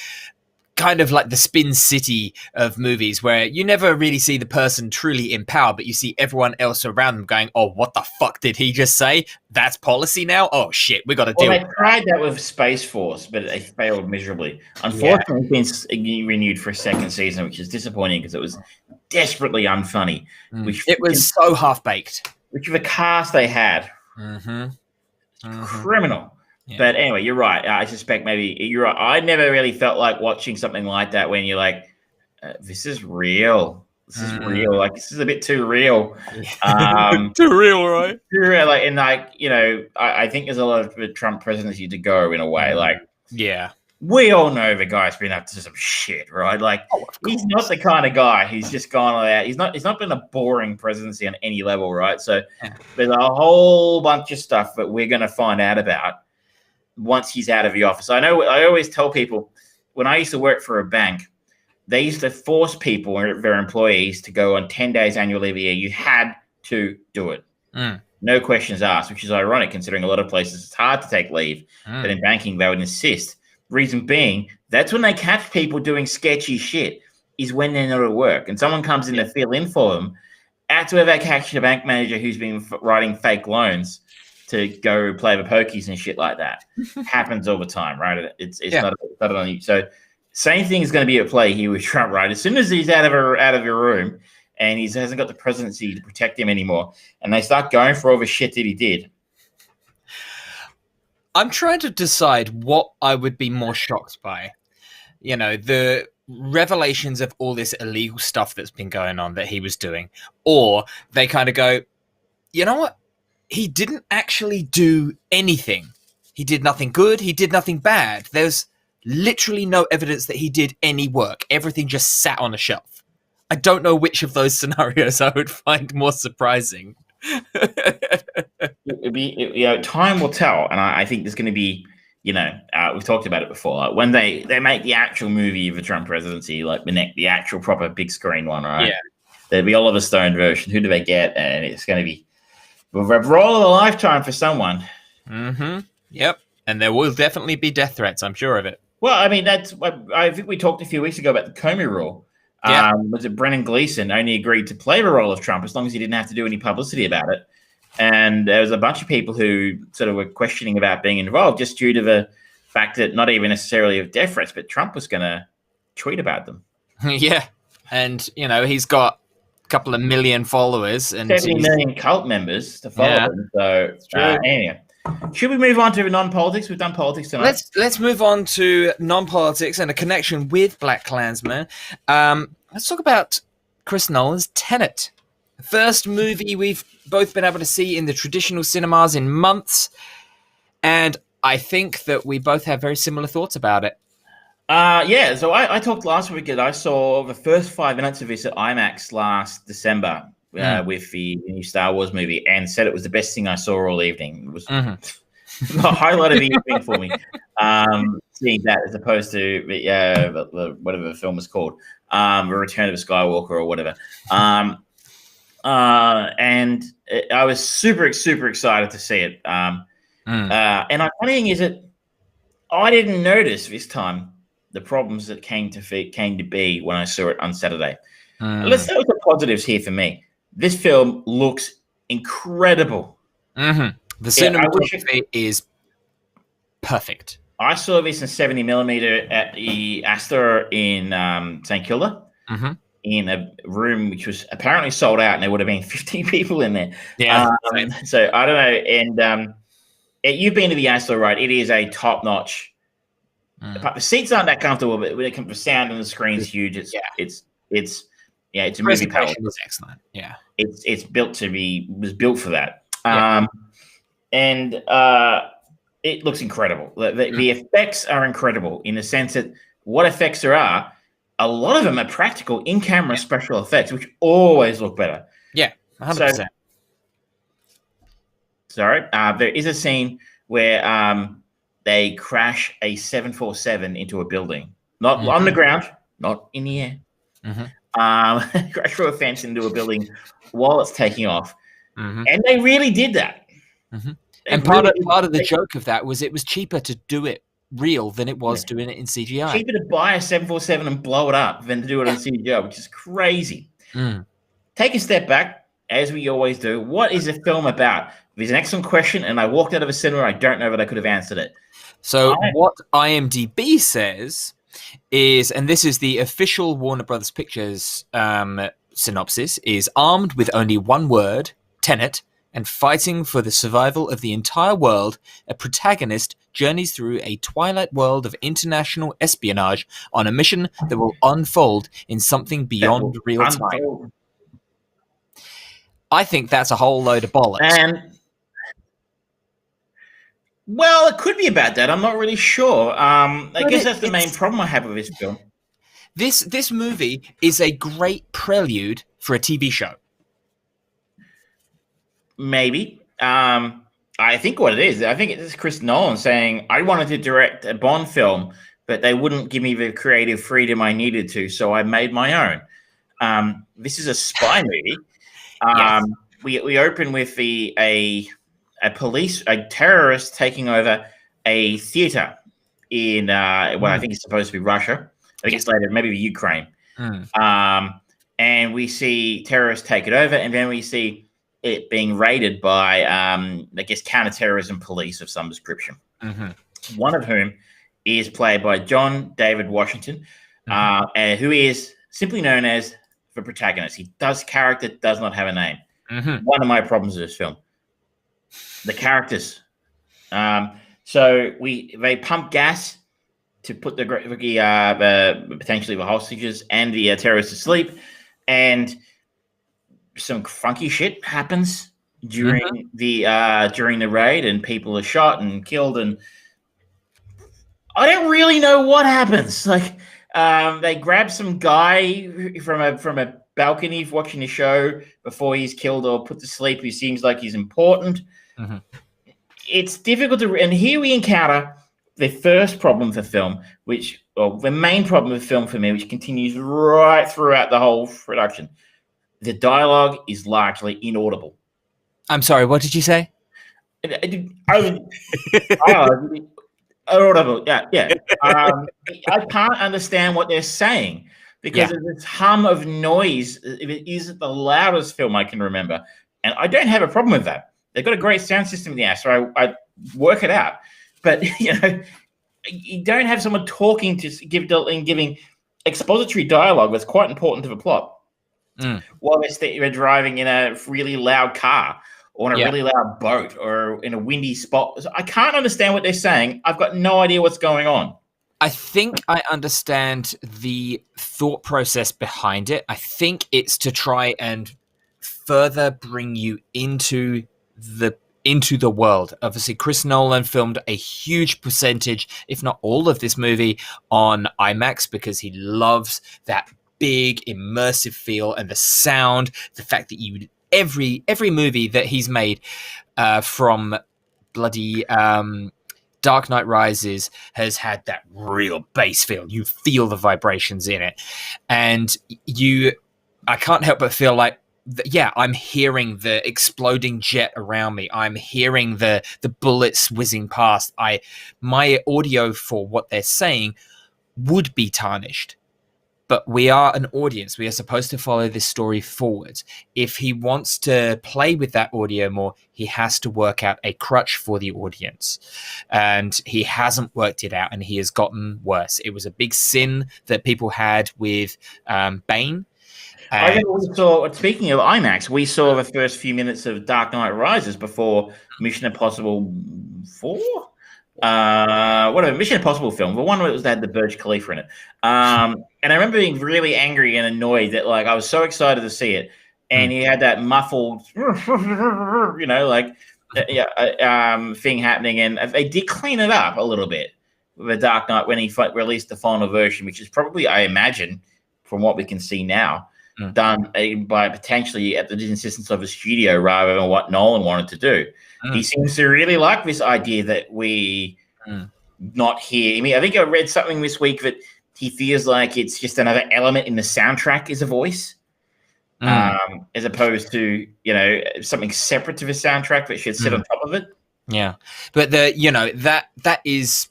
kind of like the Spin City of movies where you never really see the person truly in power, but you see everyone else around them going, oh, what the fuck did he just say? That's policy now? Oh, shit, we got to deal with it. They tried that with Space Force, but they failed miserably. Unfortunately, it's been renewed for a second season, which is disappointing because it was desperately unfunny. It was so half-baked. Which of the cast they had. Criminal. Yeah. But anyway, you're right. I suspect maybe you're right. I never really felt like watching something like that when you're like, this is real. This is real. Like, this is a bit too real. Too real, right? Too real. Like, and like, you know, I think there's a lot of the Trump presidency to go in a way. Like, yeah, we all know the guy's been up to some shit, right? Like, he's not the kind of guy who's just gone all out. He's not been a boring presidency on any level, right? So there's a whole bunch of stuff that we're going to find out about once he's out of the office. I know I always tell people when I used to work for a bank, they used to force people, their employees, to go on 10 days annual leave a year. You had to do it. No questions asked, which is ironic considering a lot of places it's hard to take leave. But in banking, they would insist. Reason being, that's when they catch people doing sketchy shit, is when they're not at work. And someone comes in to fill in for them. That's where they catch the bank manager who's been writing fake loans to go play the pokies and shit like that. Happens all the time, right? It's not on you. So same thing is going to be at play here with Trump, right? As soon as he's out of your room and he hasn't got the presidency to protect him anymore, and they start going for all the shit that he did. I'm trying to decide what I would be more shocked by. You know, the revelations of all this illegal stuff that's been going on that he was doing, or they kind of go, you know what? He didn't actually do anything. He did nothing good. He did nothing bad. There's literally no evidence that he did any work. Everything just sat on a shelf. I don't know which of those scenarios I would find more surprising. Time will tell. And I think there's going to be, we've talked about it before. Like when they make the actual movie of the Trump presidency, like the actual proper big screen one, right? Yeah. There'll be Oliver Stone version. Who do they get? And it's going to be a role of a lifetime for someone. Yep. And there will definitely be death threats, I'm sure of it. Well, I mean, I think we talked a few weeks ago about the Comey rule. Yeah. Was it Brennan Gleeson only agreed to play the role of Trump as long as he didn't have to do any publicity about it? And there was a bunch of people who sort of were questioning about being involved just due to the fact that not even necessarily of death threats, but Trump was going to tweet about them. Yeah. And, he's got couple of million followers and 70 million cult members to follow them. So anyway, should we move on to non-politics? We've done politics tonight. Let's move on to non-politics and a connection with Black Klansman. Let's talk about Chris Nolan's Tenet. The first movie we've both been able to see in the traditional cinemas in months, and I think that we both have very similar thoughts about it. So I talked last week that I saw the first 5 minutes of this at IMAX last December with the new Star Wars movie and said it was the best thing I saw all evening. It was the highlight of the evening for me, seeing that as opposed to the whatever the film was called, The Return of the Skywalker or whatever. And I was super, super excited to see it. And the funny thing is that I didn't notice this time the problems that came to be when I saw it on Saturday. Let's start with the positives here for me. This film looks incredible. The cinematography is perfect. I saw this in 70mm at the Astor in St Kilda. Mm-hmm. In a room which was apparently sold out, and there would have been 50 people in there. Yeah. So I don't know. And you've been to the Astor, right? It is a top notch. The seats aren't that comfortable, but when it comes to sound and the screen's huge, it's a movie power. Was excellent. Yeah, it's was built for that. Yeah. And it looks incredible. The effects are incredible in the sense that what effects there are. A lot of them are practical in-camera special effects, which always look better. Yeah, 100%. There is a scene where they crash a 747 into a building. Not on the ground, not in the air. Crash through a fence into a building while it's taking off. And they really did that. And part of the joke of that was it was cheaper to do it real than it was doing it in CGI. Cheaper to buy a 747 and blow it up than to do it on CGI, which is crazy. Take a step back, as we always do. What is the film about? It's an excellent question, and I walked out of a cinema. I don't know that I could have answered it. So what IMDb says is, and this is the official Warner Brothers Pictures synopsis, is armed with only one word, Tenet, and fighting for the survival of the entire world, a protagonist journeys through a twilight world of international espionage on a mission that will unfold in something beyond real time. I think that's a whole load of bollocks. Well, it could be about that. I'm not really sure. I guess that's the main problem I have with this film. This movie is a great prelude for a TV show. Maybe. I think what it is, I think it's Chris Nolan saying, I wanted to direct a Bond film, but they wouldn't give me the creative freedom I needed to, so I made my own. This is a spy movie. We open with a terrorist taking over a theater in I think it's supposed to be Russia. I think it's later, maybe Ukraine. And we see terrorists take it over, and then we see it being raided by, I guess, counterterrorism police of some description. One of whom is played by John David Washington, who is simply known as the protagonist. Character does not have a name. One of my problems with this film. The characters. So they pump gas to put the potentially the hostages and the terrorists to sleep, and some funky shit happens during the raid, and people are shot and killed, and I don't really know what happens. Like, they grab some guy from a balcony watching the show before he's killed or put to sleep, who seems like he's important. It's difficult to, and here we encounter the first problem for film, the main problem with film for me, which continues right throughout the whole production. The dialogue is largely inaudible. I'm sorry, what did you say? Inaudible, yeah. I can't understand what they're saying because of this hum of noise. It isn't the loudest film I can remember. And I don't have a problem with that. They've got a great sound system in the ass, so I work it out. But, you don't have someone talking giving expository dialogue that's quite important to the plot. While they're driving in a really loud car or in a really loud boat or in a windy spot. So I can't understand what they're saying. I've got no idea what's going on. I think I understand the thought process behind it. I think it's to try and further bring you into the world. Obviously, Chris Nolan filmed a huge percentage, if not all of this movie, on IMAX because he loves that big immersive feel and the sound, the fact that every movie that he's made from bloody Dark Knight Rises has had that real bass feel. You feel the vibrations in it, and I can't help but feel like, I'm hearing the exploding jet around me. I'm hearing the bullets whizzing past. My audio for what they're saying would be tarnished. but we are an audience. We are supposed to follow this story forward. If he wants to play with that audio more, he has to work out a crutch for the audience. And he hasn't worked it out, and he has gotten worse. It was a big sin that people had with Bane. I remember we saw, speaking of IMAX, we saw the first few minutes of Dark Knight Rises before Mission Impossible 4? Whatever, Mission Impossible film, the one that had the Burj Khalifa in it. And I remember being really angry and annoyed that, like, I was so excited to see it, and he had that muffled, thing happening, and they did clean it up a little bit with the Dark Knight when he released the final version, which is probably, I imagine, from what we can see now, done by potentially at the insistence of a studio rather than what Nolan wanted to do. He seems to really like this idea that we not hear. I mean, I think I read something this week that he feels like it's just another element in the soundtrack is a voice, as opposed to, something separate to the soundtrack that should sit on top of it. Yeah. But that is,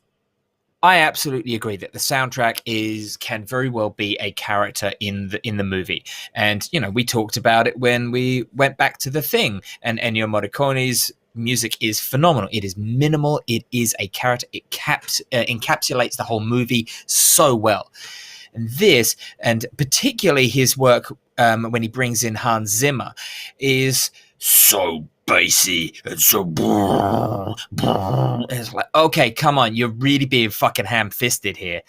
I absolutely agree that the soundtrack can very well be a character in the movie. And, we talked about it when we went back to The Thing, and Ennio Morricone's music is phenomenal. It is minimal. It is a character. It encapsulates the whole movie so well. And this, and particularly his work when he brings in Hans Zimmer, is so bassy and so it's like, okay, come on, you're really being fucking ham-fisted here.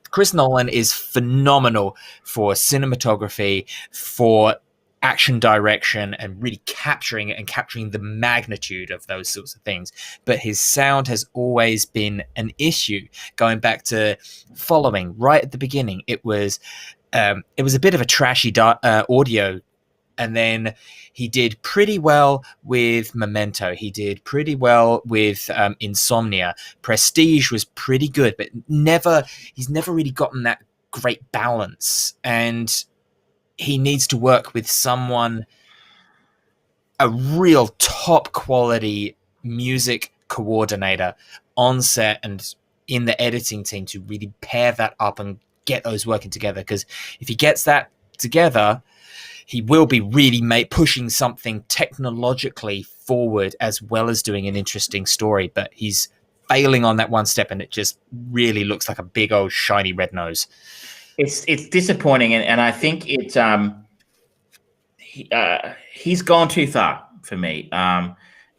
Chris Nolan is phenomenal for cinematography, for action direction, and really capturing the magnitude of those sorts of things. But his sound has always been an issue. Going back to Following, right at the beginning, it was a bit of a trashy audio. And then he did pretty well with Memento. He did pretty well with Insomnia. Prestige was pretty good, but he's never really gotten that great balance. And he needs to work with a real top quality music coordinator on set and in the editing team to really pair that up and get those working together. Because if he gets that together, he will be really pushing something technologically forward as well as doing an interesting story. But he's failing on that one step, and it just really looks like a big old shiny red nose. It's disappointing, and I think he's gone too far for me.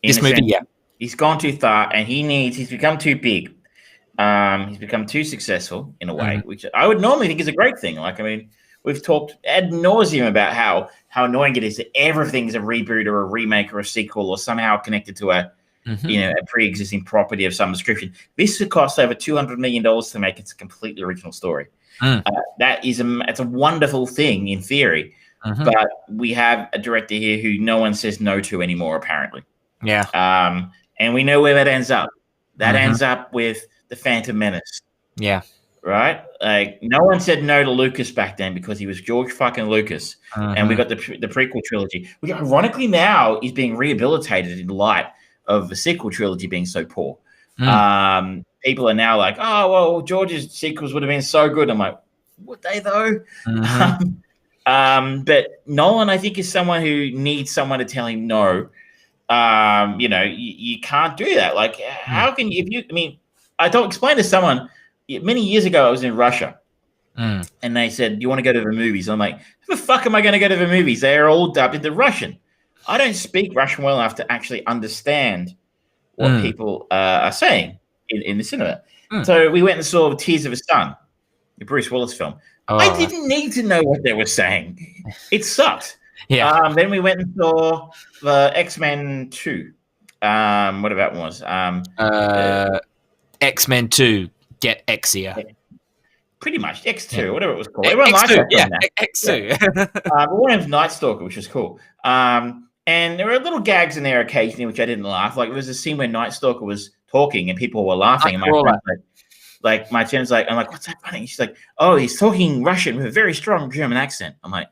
This movie, yeah, he's gone too far, and he's become too big. He's become too successful in a way, which I would normally think is a great thing. Like, I mean, we've talked ad nauseum about how annoying it is that everything's a reboot or a remake or a sequel or somehow connected to a pre-existing property of some description. This would cost over $200 million to make. It's a completely original story. It's a wonderful thing in theory, but we have a director here who no one says no to anymore, apparently. Yeah. And we know where that ends up. That ends up with The Phantom Menace. Yeah. Right? Like, no one said no to Lucas back then because he was George fucking Lucas. And we got the prequel trilogy, which ironically now is being rehabilitated in light of the sequel trilogy being so poor. People are now like, oh, well, George's sequels would have been so good. I'm like, would they though? But Nolan, I think, is someone who needs someone to tell him no. You can't do that. Like, how can you, I don't explain to someone. Many years ago, I was in Russia, and they said, "Do you want to go to the movies?" I'm like, "How the fuck am I going to go to the movies? They are all dubbed into Russian. I don't speak Russian well enough to actually understand what people are saying in the cinema." So we went and saw Tears of a Son, the Bruce Willis film. I didn't need to know what they were saying. It sucked. Yeah. Then we went and saw the X-Men 2. What about one was? X-Men 2. Get Xia. Pretty much X2, whatever it was called. Everyone likes X2, that. X2. We went with Night Stalker, which was cool. And there were little gags in there occasionally, which I didn't laugh. Like, there was a scene where Night Stalker was talking and people were laughing. And my friend's like, I'm like, what's that funny? She's like, oh, he's talking Russian with a very strong German accent. I'm like,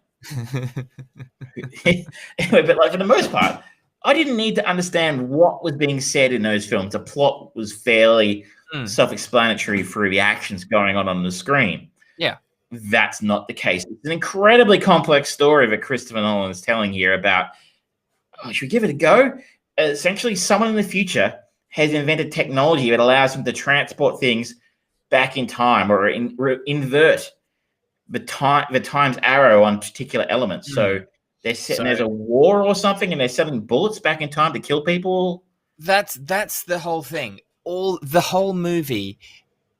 anyway, but like for the most part, I didn't need to understand what was being said in those films. The plot was fairly self-explanatory through the actions going on the screen. Yeah. That's not the case. It's an incredibly complex story that Christopher Nolan is telling here about, should we give it a go? Essentially, someone in the future has invented technology that allows them to transport things back in time or invert the time's arrow on particular elements. So they're setting there's a war or something, and they're sending bullets back in time to kill people. That's the whole thing. The whole movie,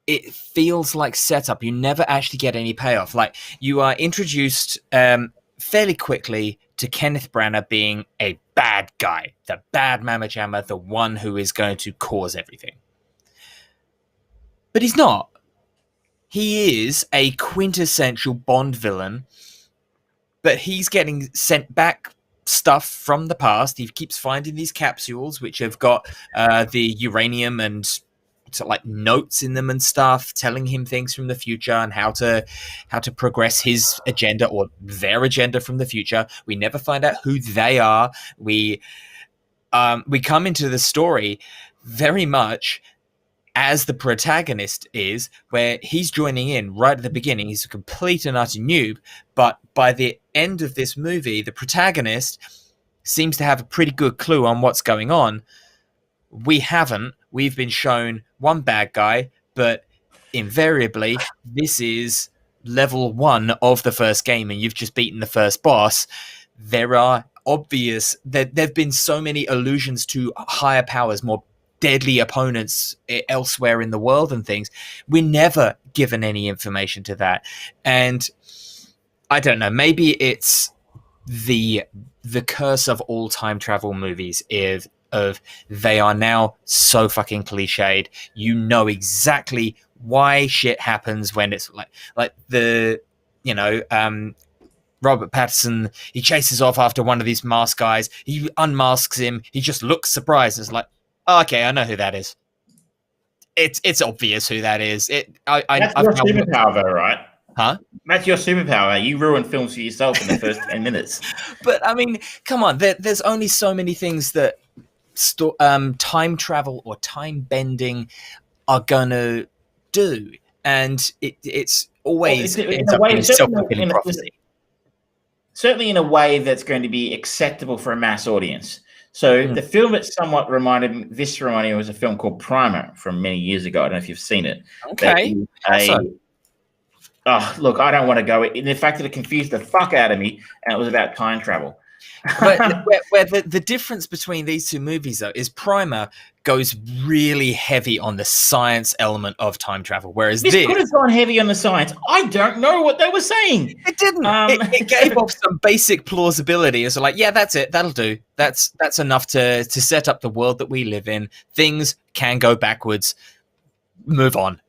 it feels like setup. You never actually get any payoff. Like, you are introduced fairly quickly to Kenneth Branagh being a bad guy, the bad mamma jamma, the one who is going to cause everything. But he's not. He is a quintessential Bond villain, but he's getting sent back stuff from the past. He keeps finding these capsules which have got the uranium and like notes in them and stuff, telling him things from the future and how to progress his agenda or their agenda from the future. We never find out who they are. We come into the story very much as the protagonist is, where he's joining in right at the beginning. He's a complete and utter noob, but by the end of this movie, the protagonist seems to have a pretty good clue on what's going on. We haven't. We've been shown one bad guy, but invariably, this is level 1 of the first game, and you've just beaten the first boss. There are there've been so many allusions to higher powers, more deadly opponents elsewhere in the world and things. We're never given any information to that. And I don't know, maybe it's the curse of all time travel movies of they are now so fucking cliched. You know exactly why shit happens when it's like the, you know, Robert Pattinson, he chases off after one of these masked guys. He unmasks him. He just looks surprised. It's like, oh, okay, I know who that is. It's obvious who that is. That's your superpower, though, right? Huh? That's your superpower. You ruin films for yourself in the first 10 minutes. But I mean, come on. There's only so many things that time travel or time bending are gonna do, and it's always ends up being self-fulfilling prophecy. Certainly in a way that's going to be acceptable for a mass audience. So the film that somewhat reminded me was a film called Primer from many years ago. I don't know if you've seen it. Okay. Look, I don't want to go. In the fact that it confused the fuck out of me, and it was about time travel. where the difference between these two movies, though, is Primer goes really heavy on the science element of time travel, whereas this could have gone heavy on the science. I don't know what they were saying. It didn't. It gave off some basic plausibility. It's like, yeah, that's it. That'll do. That's enough to set up the world that we live in. Things can go backwards. Move on.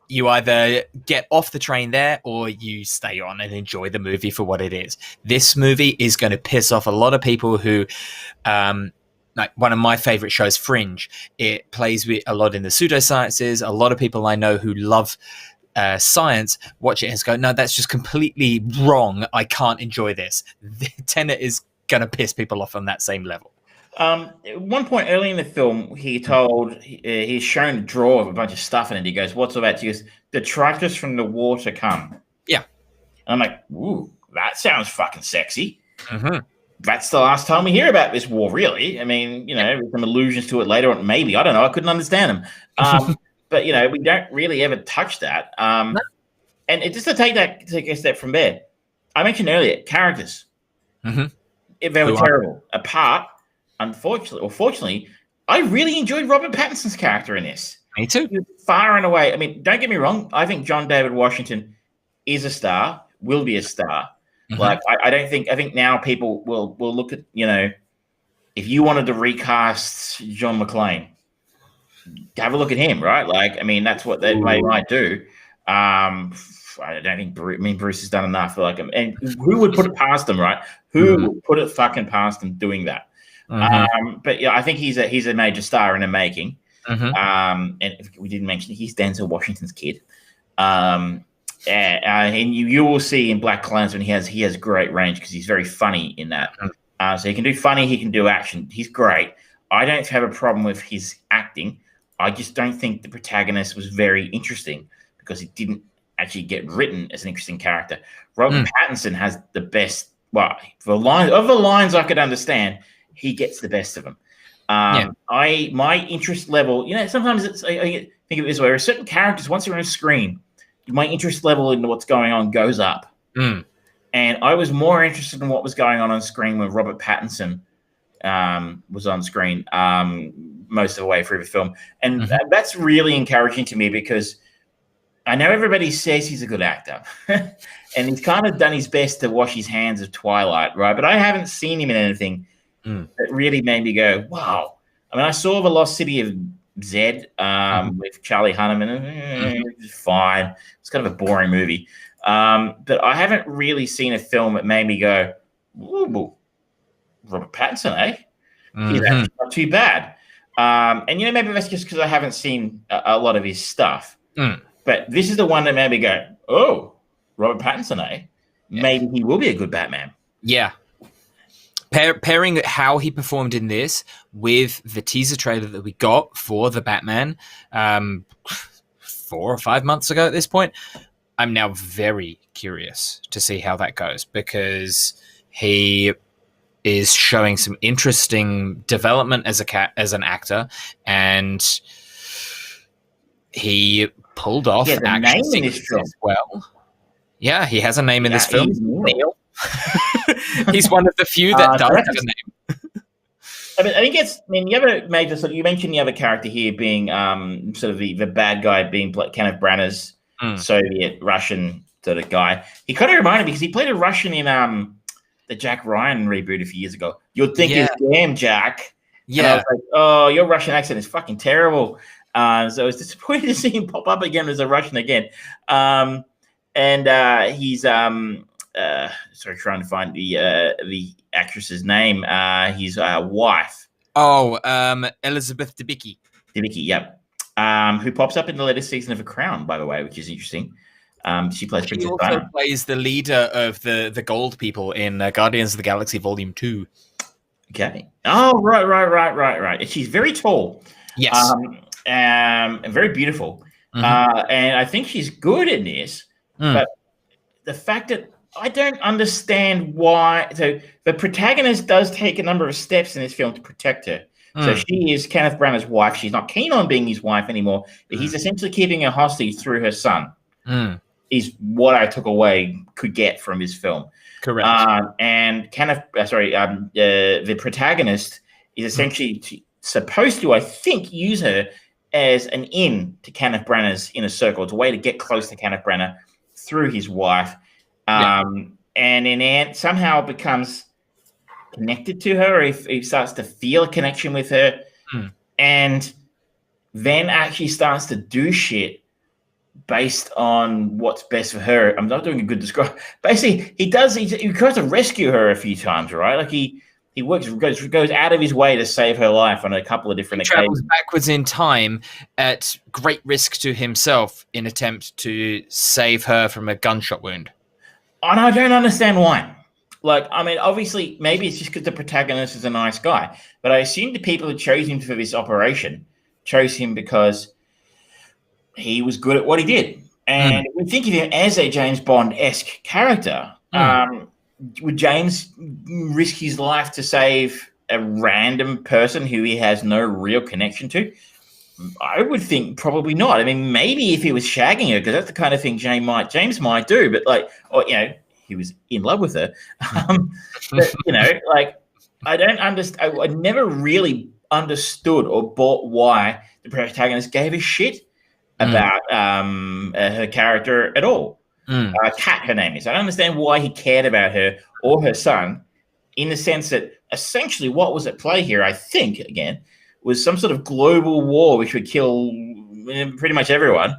You either get off the train there or you stay on and enjoy the movie for what it is. This movie is going to piss off a lot of people who, like one of my favorite shows, Fringe. It plays with a lot in the pseudosciences. A lot of people I know who love science watch it and go, no, that's just completely wrong. I can't enjoy this. Tenet is going to piss people off on that same level. At one point early in the film, he's shown a drawer of a bunch of stuff in it. He goes, "What's all that?" He goes, "Detritus from the war to come." Yeah. And I'm like, "Ooh, that sounds fucking sexy." Mm-hmm. That's the last time we hear about this war, really. I mean, some allusions to it later on. Maybe, I don't know. I couldn't understand them. But, we don't really ever touch that. No. And just to take a step from there, I mentioned earlier, characters. Mm-hmm. They were terrible. Apart, unfortunately, or fortunately, I really enjoyed Robert Pattinson's character in this. Me too. Far and away. I mean, don't get me wrong. I think John David Washington is a star, will be a star. Mm-hmm. Like, I think now people will look at, if you wanted to recast John McClane, have a look at him, right? Like, I mean, that's what they might do. I don't think Bruce has done enough. Like, and who would put it past them, right? Who would put it fucking past them doing that? Mm-hmm. But yeah, I think he's a major star in the making. Mm-hmm. And if we didn't mention he's Denzel Washington's kid. And you will see in Black Klansman he has great range because he's very funny in that. So he can do funny, he can do action. He's great. I don't have a problem with his acting. I just don't think the protagonist was very interesting because it didn't actually get written as an interesting character. Robert Pattinson has the best. Well, the lines I could understand, he gets the best of them. My interest level, sometimes I think of it this way: there are certain characters once they're on screen, my interest level in what's going on goes up. And I was more interested in what was going on screen when Robert Pattinson was on screen most of the way through the film. And that's really encouraging to me because I know everybody says he's a good actor. And he's kind of done his best to wash his hands of Twilight, right? But I haven't seen him in anything that really made me go, wow. I mean, I saw The Lost City of Zed with Charlie Hunnam. It's fine. It's kind of a boring movie. But I haven't really seen a film that made me go, ooh, Robert Pattinson, eh? He's actually not too bad. And, maybe that's just because I haven't seen a lot of his stuff. But this is the one that made me go, oh, Robert Pattinson, eh? Yeah. Maybe he will be a good Batman. Yeah. Pairing how he performed in this with the teaser trailer that we got for the Batman 4 or 5 months ago at this point, I'm now very curious to see how that goes because he is showing some interesting development as an actor, and he pulled off action sequences as well. Yeah, he has a name in this film. Neil. He's one of the few that does have a name. You mentioned the other character here being sort of the bad guy being Kenneth Branagh's Soviet Russian sort of guy. He kind of reminded me because he played a Russian in the Jack Ryan reboot a few years ago. You'd think it's damn Jack. Yeah. And I was like, oh, your Russian accent is fucking terrible. So I was disappointed to see him pop up again as a Russian again. He's trying to find the actress's name. His wife. Oh, Elizabeth Debicki. Debicki, yep. Who pops up in the latest season of The Crown, by the way, which is interesting. She plays Princess Diana. She also plays the leader of the Gold People in Guardians of the Galaxy Volume 2. Okay. Oh, right. She's very tall. Yes. And very beautiful. And I think she's good in this. But the fact that I don't understand why. So the protagonist does take a number of steps in this film to protect her. So she is Kenneth Branagh's wife. She's not keen on being his wife anymore, but he's essentially keeping her hostage through her son. Is what I could get from his film. Correct. And the protagonist is essentially supposed to, I think, use her as an in to Kenneth Branagh's inner circle. It's a way to get close to Kenneth Branagh through his wife. And then somehow becomes connected to her, or he starts to feel a connection with her, and then actually starts to do shit based on what's best for her. I'm not doing a good description. Basically, he tries to rescue her a few times, right? Like he goes out of his way to save her life on a couple of different occasions. Travels backwards in time at great risk to himself in attempt to save her from a gunshot wound. And I don't understand why. Like, I mean, obviously, maybe it's just because the protagonist is a nice guy, but I assume the people who chose him for this operation chose him because he was good at what he did. And we think of him as a James Bond-esque character. Would James risk his life to save a random person who he has no real connection to? I would think probably not. I mean, maybe if he was shagging her, because that's the kind of thing James might do, but he was in love with her. But, I don't understand. I never really understood or bought why the protagonist gave a shit about her character at all. Kat, her name is. I don't understand why he cared about her or her son, in the sense that essentially what was at play here, I think, again, was some sort of global war which would kill pretty much everyone.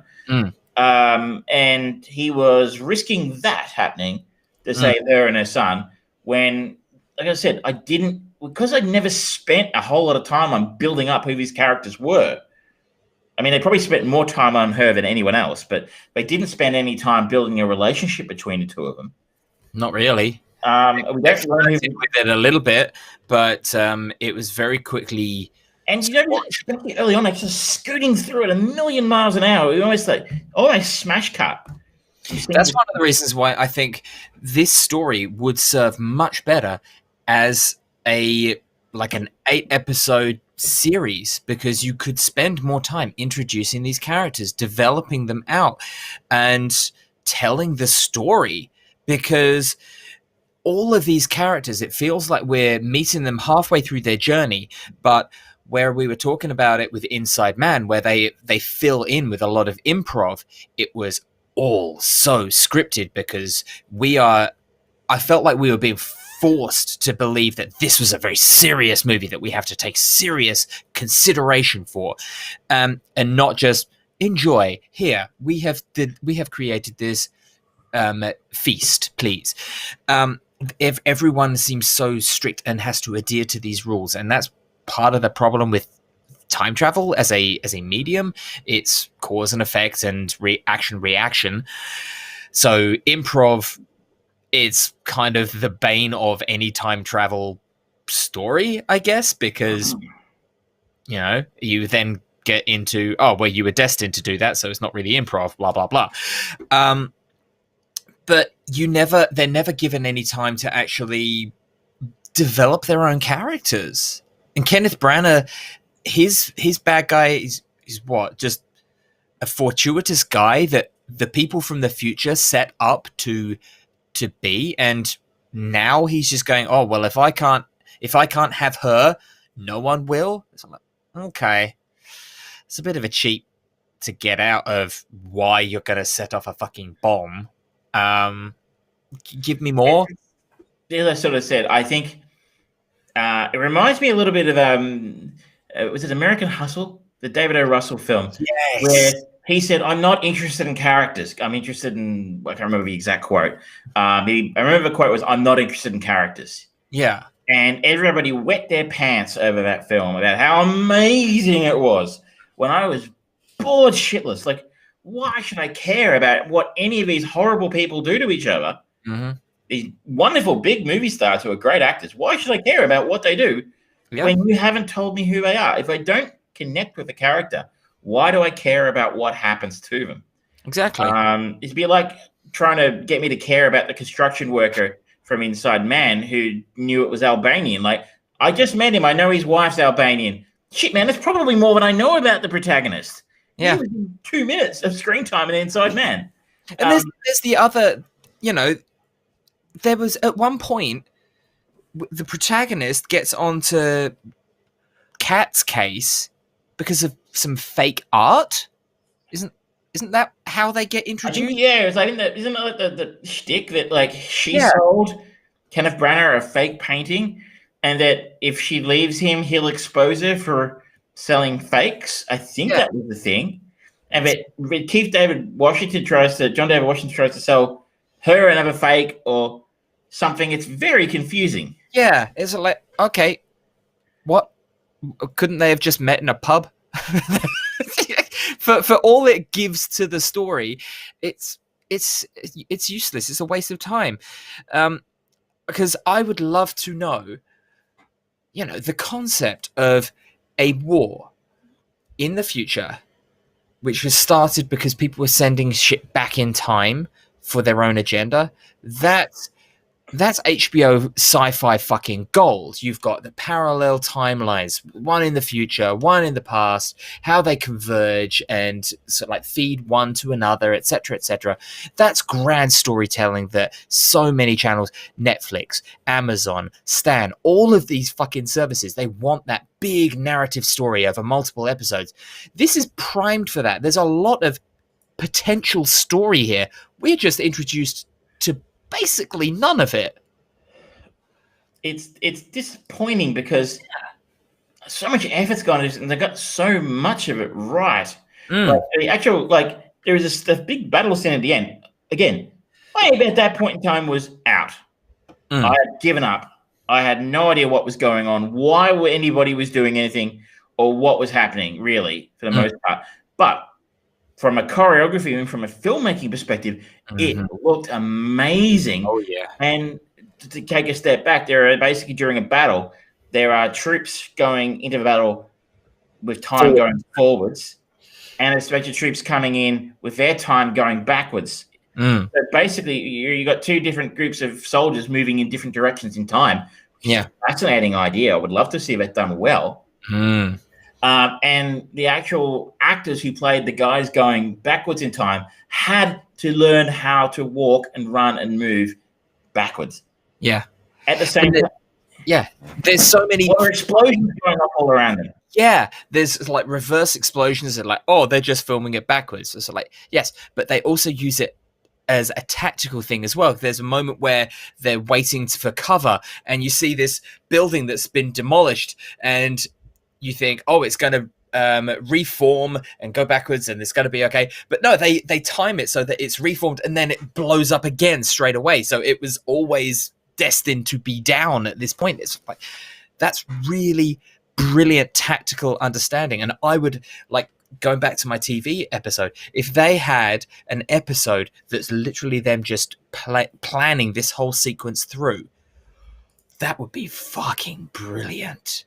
And he was risking that happening to save her and her son when, like I said, because I'd never spent a whole lot of time on building up who these characters were. I mean, they probably spent more time on her than anyone else, but they didn't spend any time building a relationship between the two of them. Not really. We flirted with it a little bit, but it was very quickly And you know, especially early on, like just scooting through at 1,000,000 miles an hour, we almost smash cut. That's one of the reasons why I think this story would serve much better as an 8-episode series, because you could spend more time introducing these characters, developing them out, and telling the story. Because all of these characters, it feels like we're meeting them halfway through their journey, but where we were talking about it with Inside Man, where they fill in with a lot of improv, it was all so scripted, because I felt like we were being forced to believe that this was a very serious movie that we have to take serious consideration for, and not just enjoy. Here we have created this feast, please. If everyone seems so strict and has to adhere to these rules, and that's part of the problem with time travel as a medium. It's cause and effect and reaction. So improv is kind of the bane of any time travel story, I guess, because you then get into, you were destined to do that, so it's not really improv, blah blah blah. But they're never given any time to actually develop their own characters. And Kenneth Branagh, his bad guy is what? Just a fortuitous guy that the people from the future set up to be, and now he's just going, oh well, if I can't have her, no one will. So I'm like, okay, it's a bit of a cheat to get out of why you're going to set off a fucking bomb. Give me more. As I sort of said, I think it reminds me a little bit of was it American Hustle, the David O. Russell film? Yes. Where he said, I'm not interested in characters. I'm interested in, I can't remember the exact quote. I remember the quote was, I'm not interested in characters. Yeah. And everybody wet their pants over that film about how amazing it was, when I was bored shitless. Like, why should I care about what any of these horrible people do to each other? Mm-hmm. These wonderful big movie stars who are great actors. Why should I care about what they do when you haven't told me who they are? If I don't connect with the character, why do I care about what happens to them? Exactly. It'd be like trying to get me to care about the construction worker from Inside Man who knew it was Albanian. Like, I just met him. I know his wife's Albanian. Shit, man, that's probably more than I know about the protagonist. Yeah. He was in 2 minutes of screen time in Inside Man. And there's the other, there was at one point the protagonist gets onto Kat's case because of some fake art. Isn't that how they get introduced? It's like isn't it like the shtick that she sold Kenneth Branagh a fake painting, and that if she leaves him, he'll expose her for selling fakes. I think that was the thing. And that John David Washington tries to sell her another fake or something. It's very confusing. Yeah, it's like, okay, what? Couldn't they have just met in a pub? For all it gives to the story, it's useless. It's a waste of time. Because I would love to know, the concept of a war in the future, which was started because people were sending shit back in time for their own agenda. That's HBO sci-fi fucking gold. You've got the parallel timelines, one in the future, one in the past, how they converge and feed one to another, etc., etc. That's grand storytelling that so many channels, Netflix, Amazon, Stan, all of these fucking services, they want that big narrative story over multiple episodes. This is primed for that. There's a lot of potential story here. We're just introduced to basically none of it. It's disappointing because so much effort's gone into it, and they got so much of it right. The actual there is a big battle scene at the end. Again, I at that point in time was out. I had given up. I had no idea what was going on, why anybody was doing anything, or what was happening, really, for the most part. But from a choreography and from a filmmaking perspective, it looked amazing. Oh, yeah. And to take a step back, there are basically during a battle, there are troops going into the battle with time going forwards, and a bunch of troops coming in with their time going backwards. So basically, you got two different groups of soldiers moving in different directions in time. Yeah. Fascinating idea. I would love to see that done well. And the actual actors who played the guys going backwards in time had to learn how to walk and run and move backwards. Yeah. At the same time. Yeah. There's so many explosions going off all around them. Yeah, there's like reverse explosions and like, oh, they're just filming it backwards. So like, yes, but they also use it as a tactical thing as well. There's a moment where they're waiting for cover and you see this building that's been demolished and you think, oh, it's going to reform and go backwards and it's going to be okay. But no, they time it so that it's reformed and then it blows up again straight away. So it was always destined to be down at this point. It's like, that's really brilliant tactical understanding. And I would like, going back to my TV episode, if they had an episode that's literally them just planning this whole sequence through, that would be fucking brilliant.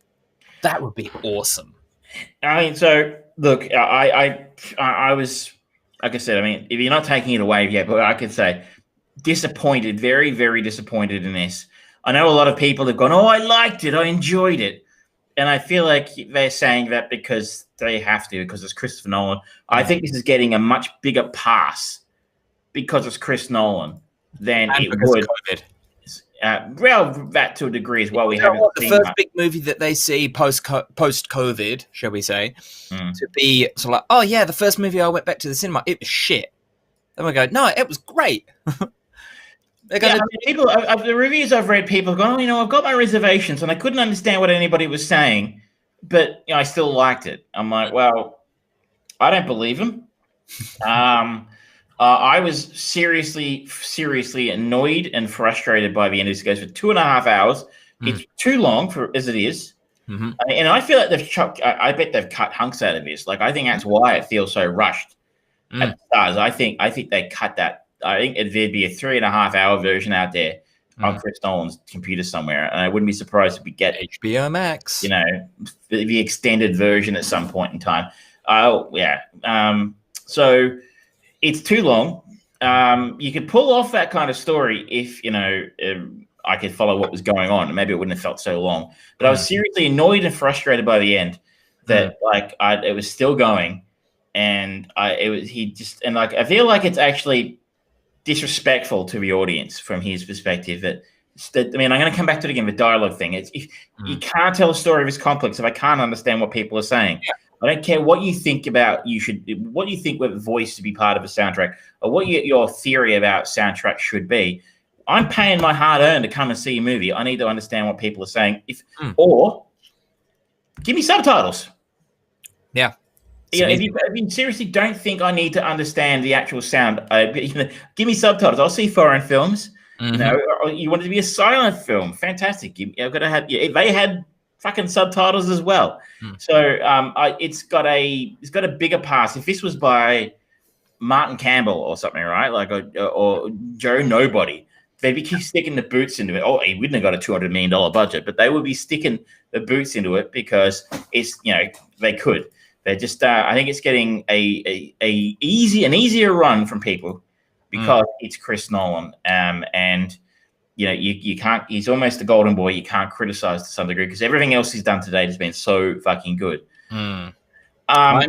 That would be awesome. I mean, so look, I was, like I said, I mean, if you're not taking it away yet, but I could say disappointed, very, very disappointed in this. I know a lot of people have gone, oh, I liked it, I enjoyed it. And I feel like they're saying that because they have to, because it's Christopher Nolan. I think this is getting a much bigger pass because it's Chris Nolan than it would. Well, that to a degree as well. We haven't seen the first big movie that they see post COVID, shall we say, to be sort of like, oh yeah, the first movie I went back to the cinema, it was shit. Then we go, no, it was great. People, the reviews I've read, people go, oh, you know, I've got my reservations and I couldn't understand what anybody was saying, but you know, I still liked it. I'm like, well, I don't believe them. I was seriously annoyed and frustrated by the end. This goes for 2.5 hours. It's too long for as it is. And I feel like I bet they've cut hunks out of this. Like, I think that's why it feels so rushed at the stars. I think they cut that. I think there'd be a 3.5 hour version out there on Chris Nolan's computer somewhere, and I wouldn't be surprised if we get HBO Max, you know, the extended version at some point in time. Oh yeah. So it's too long. You could pull off that kind of story if you know I could follow what was going on. Maybe it wouldn't have felt so long. But I was seriously annoyed and frustrated by the end that it was still going, and I feel like it's actually disrespectful to the audience from his perspective. I mean, I'm going to come back to it again, the dialogue thing. You can't tell a story this complex if I can't understand what people are saying. Yeah. I don't care what you think about what you think with voice to be part of a soundtrack, or what your theory about soundtrack should be. I'm paying my hard-earned to come and see a movie. I need to understand what people are saying. Or give me subtitles. Yeah. You know, if you seriously don't think I need to understand the actual sound, give me subtitles. I'll see foreign films. You know, or you want it to be a silent film. Fantastic. I've got to have. They had fucking subtitles as well. So it's got a bigger pass. If this was by Martin Campbell or something, right? Like or Joe Nobody, they'd be sticking the boots into it. Oh, he wouldn't have got a $200 million budget, but they would be sticking the boots into it because it's they could. They're just, I think it's getting an easier run from people because it's Chris Nolan. And, you can't, he's almost the golden boy. You can't criticize to some degree because everything else he's done today has been so fucking good. I'm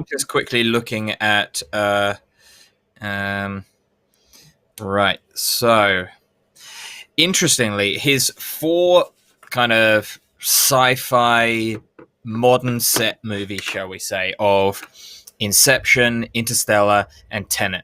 just quickly looking at, right. So, interestingly, his 4 kind of sci-fi modern set movie, shall we say, of Inception, Interstellar, and Tenet.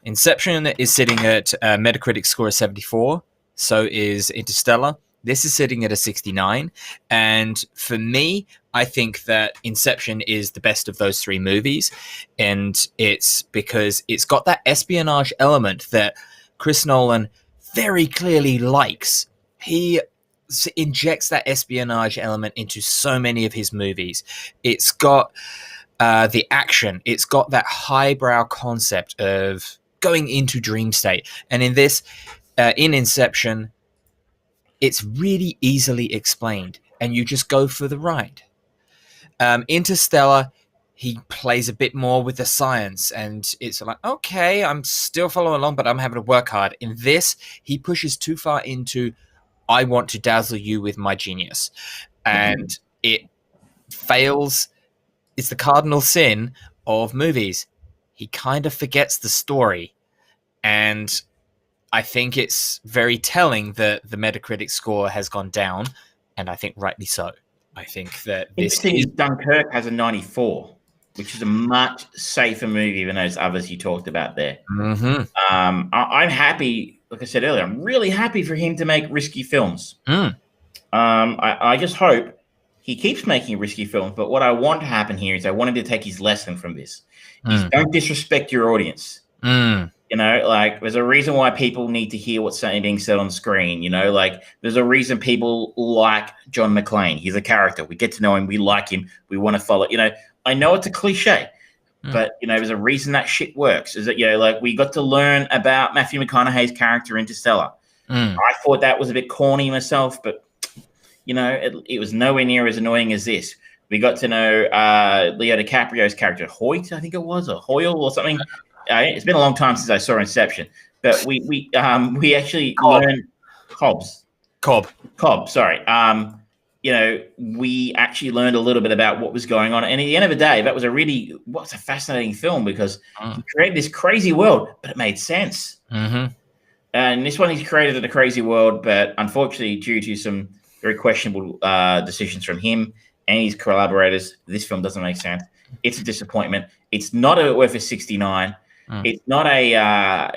Inception is sitting at a Metacritic score of 74. So is Interstellar. This is sitting at a 69. And for me, I think that Inception is the best of those 3 movies. And it's because it's got that espionage element that Chris Nolan very clearly likes. He injects that espionage element into so many of his movies. It's got the action. It's got that highbrow concept of going into dream state. And in this, in Inception, it's really easily explained, and you just go for the ride. Interstellar, he plays a bit more with the science, and it's like, okay, I'm still following along, but I'm having to work hard. In this, he pushes too far into, I want to dazzle you with my genius. And it fails. It's the cardinal sin of movies. He kind of forgets the story. And I think it's very telling that the Metacritic score has gone down, and I think rightly so. I think that Interesting, Dunkirk has a 94, which is a much safer movie than those others you talked about there. Mm-hmm. I'm happy, like I said earlier, I'm really happy for him to make risky films. I just hope he keeps making risky films, but what I want to happen here is I want him to take his lesson from this. Don't disrespect your audience. You know, like, there's a reason why people need to hear what's being said on screen. You know, like, there's a reason people like John McClane. He's a character. We get to know him. We like him. We want to follow. You know, I know it's a cliche, but, you know, there's a reason that shit works. Is that, you know, like, we got to learn about Matthew McConaughey's character in Interstellar. I thought that was a bit corny myself, but, you know, it was nowhere near as annoying as this. We got to know Leo DiCaprio's character, Hoyt, I think it was, or Hoyle or something. It's been a long time since I saw Inception, but we actually learned Cobb. Sorry. You know, we actually learned a little bit about what was going on, and at the end of the day, that was a fascinating film because he created this crazy world, but it made sense. And this one, he's created in a crazy world, but unfortunately, due to some very questionable decisions from him and his collaborators, this film doesn't make sense. It's a disappointment. It's not worth a 69. It's not a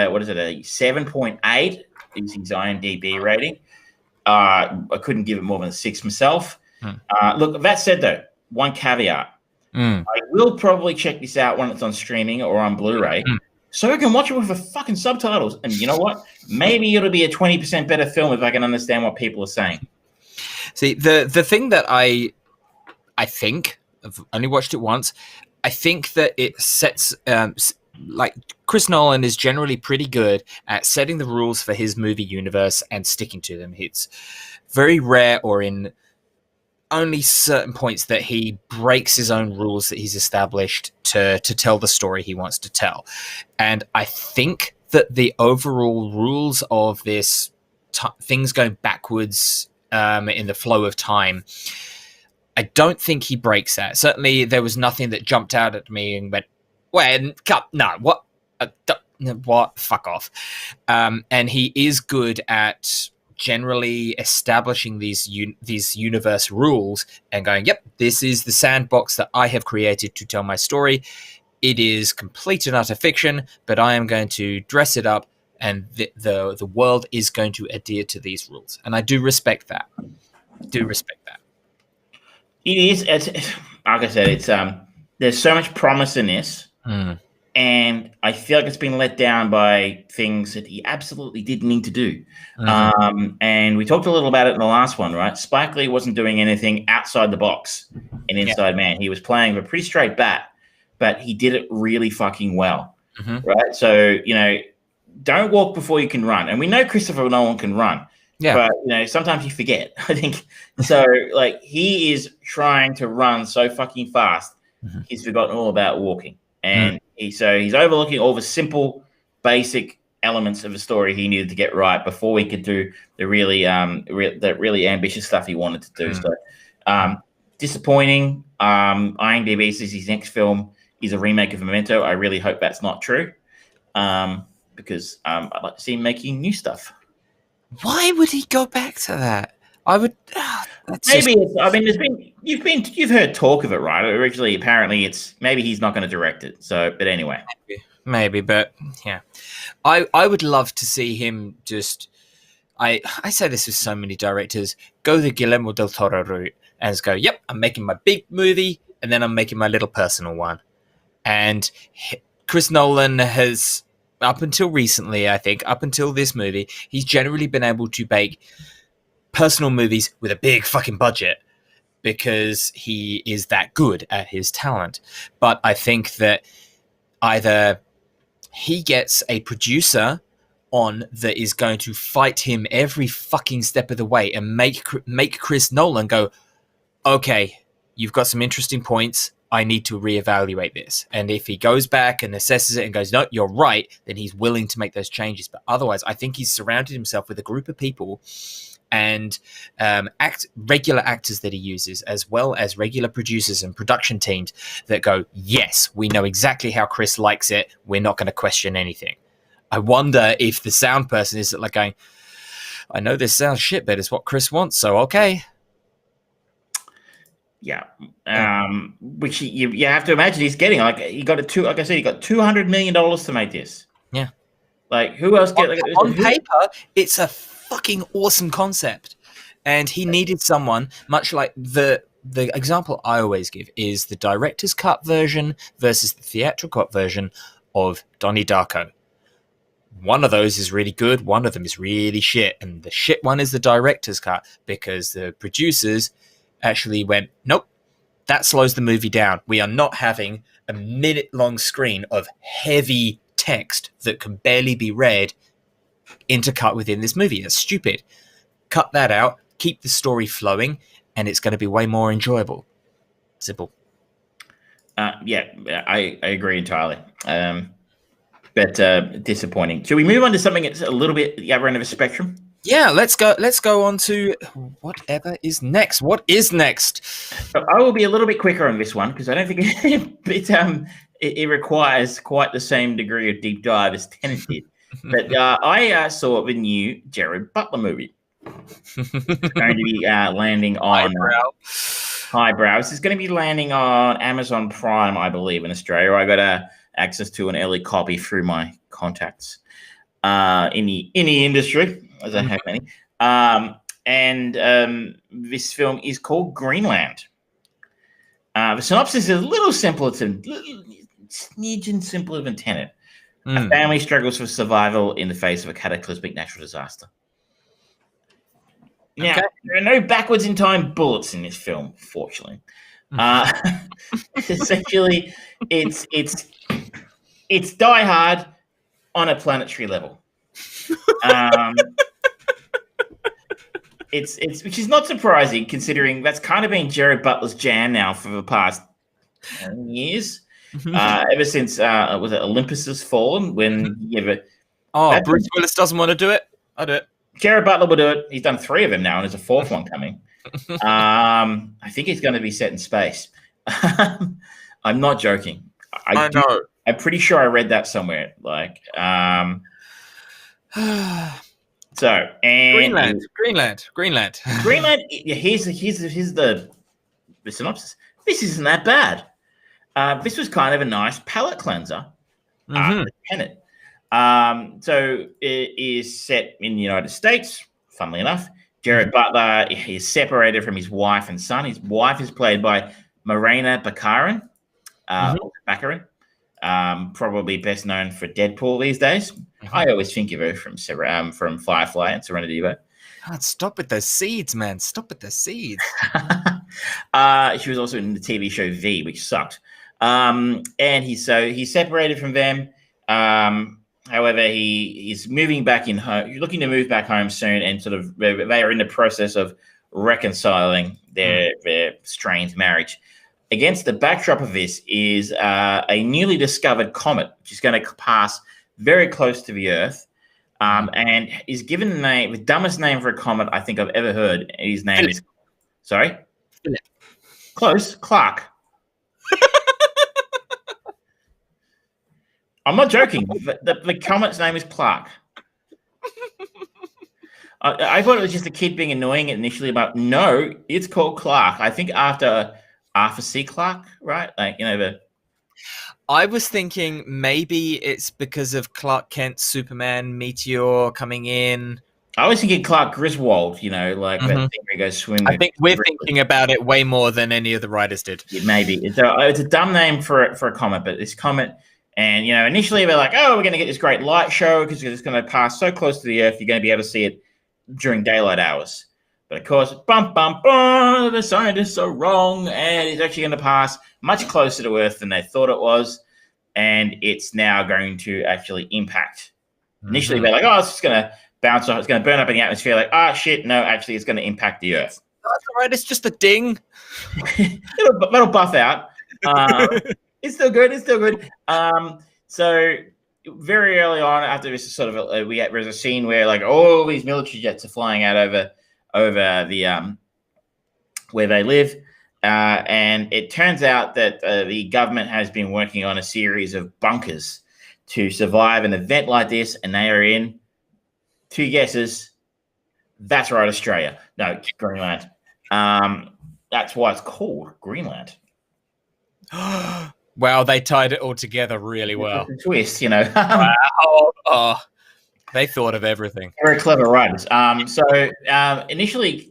what is it, a 7.8 is his IMDb rating. I couldn't give it more than a 6 myself. Look, that said, though, one caveat. I will probably check this out when it's on streaming or on Blu-ray, so I can watch it with the fucking subtitles. And you know what? Maybe it'll be a 20% better film if I can understand what people are saying. See, the thing that I think, I've only watched it once, I think that it sets, like, Chris Nolan is generally pretty good at setting the rules for his movie universe and sticking to them. It's very rare or in only certain points that he breaks his own rules that he's established to tell the story he wants to tell. And I think that the overall rules of this, things going backwards in the flow of time, I don't think he breaks that. Certainly, there was nothing that jumped out at me and went, what? What? Fuck off. And he is good at generally establishing these universe rules and going, yep, this is the sandbox that I have created to tell my story. It is complete and utter fiction, but I am going to dress it up, and the world is going to adhere to these rules. And I do respect that. It is. It's like I said. It's there's so much promise in this, and I feel like it's been let down by things that he absolutely didn't need to do. And we talked a little about it in the last one, right? Spike Lee wasn't doing anything outside the box in Inside Man. He was playing with a pretty straight bat, but he did it really fucking well, right? So, you know, don't walk before you can run. And we know Christopher Nolan can run. Yeah. But, you know, sometimes you forget, I think. So, like, he is trying to run so fucking fast, he's forgotten all about walking. And he's overlooking all the simple, basic elements of the story he needed to get right before he could do the really ambitious stuff he wanted to do. So, disappointing. IMDb says his next film is a remake of Memento. I really hope that's not true, because I'd like to see him making new stuff. Why would he go back to that? I would. You've heard talk of it, right? Originally, apparently, maybe he's not going to direct it. So, but anyway, maybe, but yeah, I would love to see him just. I say this with so many directors: go the Guillermo del Toro route and just go, yep, I'm making my big movie, and then I'm making my little personal one. And Chris Nolan has, up until recently, I think, up until this movie, he's generally been able to make personal movies with a big fucking budget because he is that good at his talent. But I think that either he gets a producer on that is going to fight him every fucking step of the way and make Chris Nolan go, okay, you've got some interesting points. I need to reevaluate this. And if he goes back and assesses it and goes, no, you're right, then he's willing to make those changes. But otherwise, I think he's surrounded himself with a group of people and regular actors that he uses, as well as regular producers and production teams that go, yes, we know exactly how Chris likes it. We're not going to question anything. I wonder if the sound person is like going, I know this sounds shit, but it's what Chris wants, so okay. Yeah, which you have to imagine he's getting. Like he got like I said, he got $200 million to make this. Yeah, like who else get on paper? It's a fucking awesome concept, and he needed someone much like the example I always give is the director's cut version versus the theatrical cut version of Donnie Darko. One of those is really good, one of them is really shit, and the shit one is the director's cut because the producers actually went, nope, that slows the movie down. We are not having a minute-long screen of heavy text that can barely be read intercut within this movie. That's stupid. Cut that out, keep the story flowing, and it's going to be way more enjoyable. Simple. Yeah, I agree entirely. But disappointing. Should we move on to something that's a little bit the other end of the spectrum? Yeah, let's go on to whatever is next. What is next? So I will be a little bit quicker on this one because I don't think it requires quite the same degree of deep dive as Tenet did. But I saw the new Jared Butler movie. It's going to be landing on Highbrow. This is going to be landing on Amazon Prime, I believe, in Australia. I got access to an early copy through my contacts in the industry. As I have many. This film is called Greenland. The synopsis is a little simpler smidgen simpler than Tenet. A family struggles for survival in the face of a cataclysmic natural disaster. Now, there are no backwards in time bullets in this film, fortunately. Essentially, it's Die Hard on a planetary level. It's which is not surprising considering that's kind of been Jared Butler's jam now for the past 10 years. Ever since was it Olympus Has Fallen when Bruce Willis doesn't want to do it. I'll do it. Jared Butler will do it. He's done 3 of them now, and there's a 4th one coming. I think he's going to be set in space. I'm not joking. I know. I'm pretty sure I read that somewhere. Like, so and Greenland. Greenland. Here's the synopsis. This isn't that bad. This was kind of a nice palate cleanser. Tenet. So it is set in the United States. Funnily enough, Jared Butler is separated from his wife and son. His wife is played by Morena Baccarin. Probably best known for Deadpool these days. I always think of her from Firefly and Serenity Eva. Stop with those seeds, man. Stop with those seeds. She was also in the TV show V, which sucked. And he's separated from them. However, he is moving back in home, looking to move back home soon, and sort of they are in the process of reconciling their strained marriage. Against the backdrop of this is a newly discovered comet, which is going to pass very close to the Earth, and is given the dumbest name for a comet I think I've ever heard. His name is... Sorry? Philip. Close. Clark. I'm not joking. The comet's name is Clark. I thought it was just a kid being annoying initially, but no, it's called Clark. I think after Arthur C. Clarke, right? I was thinking maybe it's because of Clark Kent's Superman meteor coming in. I was thinking Clark Griswold, that thing where he goes swimming. I think we're thinking about it way more than any of the writers did. Yeah, maybe. It's a dumb name for a comet, but this comet, and, initially they're like, oh, we're going to get this great light show because it's going to pass so close to the Earth, you're going to be able to see it during daylight hours. But of course, the scientists are wrong, and it's actually going to pass much closer to Earth than they thought it was, and it's now going to actually impact. Initially, they're like, oh, it's just going to bounce off, it's going to burn up in the atmosphere. Like, shit, no, actually, it's going to impact the Earth. That's all right. It's just a ding. It'll buff out. It's still good. It's still good. So very early on, after this, sort of there's a scene where like all these military jets are flying out over the where they live, and it turns out that the government has been working on a series of bunkers to survive an event like this, and they are in 2 guesses. That's right, Australia. No, Greenland. That's why it's called Greenland. Wow, they tied it all together really well. It's a twist, you know. Wow. Oh, they thought of everything. Very clever writers. Initially,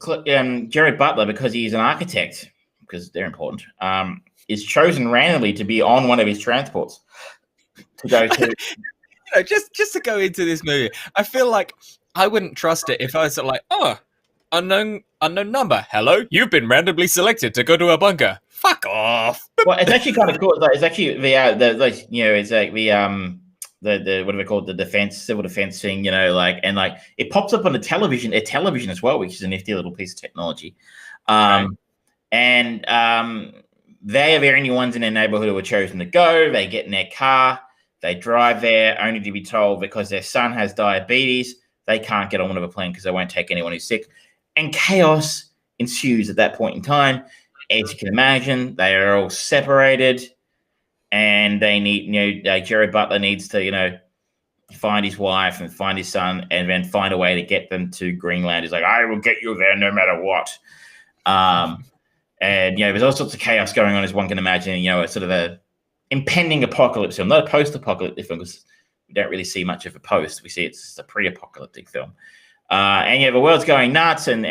Jared Butler, because he's an architect, because they're important, is chosen randomly to be on one of his transports to go to. Just to go into this movie, I feel like I wouldn't trust it if I was like, oh, unknown number. Hello, you've been randomly selected to go to a bunker. Fuck off. Well, it's actually kind of cool. It's actually it's like the what do they call it? The civil defense thing, you know, and it pops up on a television as well, which is a nifty little piece of technology. Right. And they are the only ones in their neighborhood who are chosen to go. They get in their car, they drive there, only to be told because their son has diabetes, they can't get on one of a plane because they won't take anyone who's sick. And chaos ensues at that point in time. As you can imagine, they are all separated, and they need, Jared Butler needs to, find his wife and find his son, and then find a way to get them to Greenland. He's like, I will get you there no matter what. And there's all sorts of chaos going on, as one can imagine. It's sort of a impending apocalypse film, not a post-apocalyptic film, because we don't really see much of a post. We see it's a pre-apocalyptic film. And the world's going nuts, and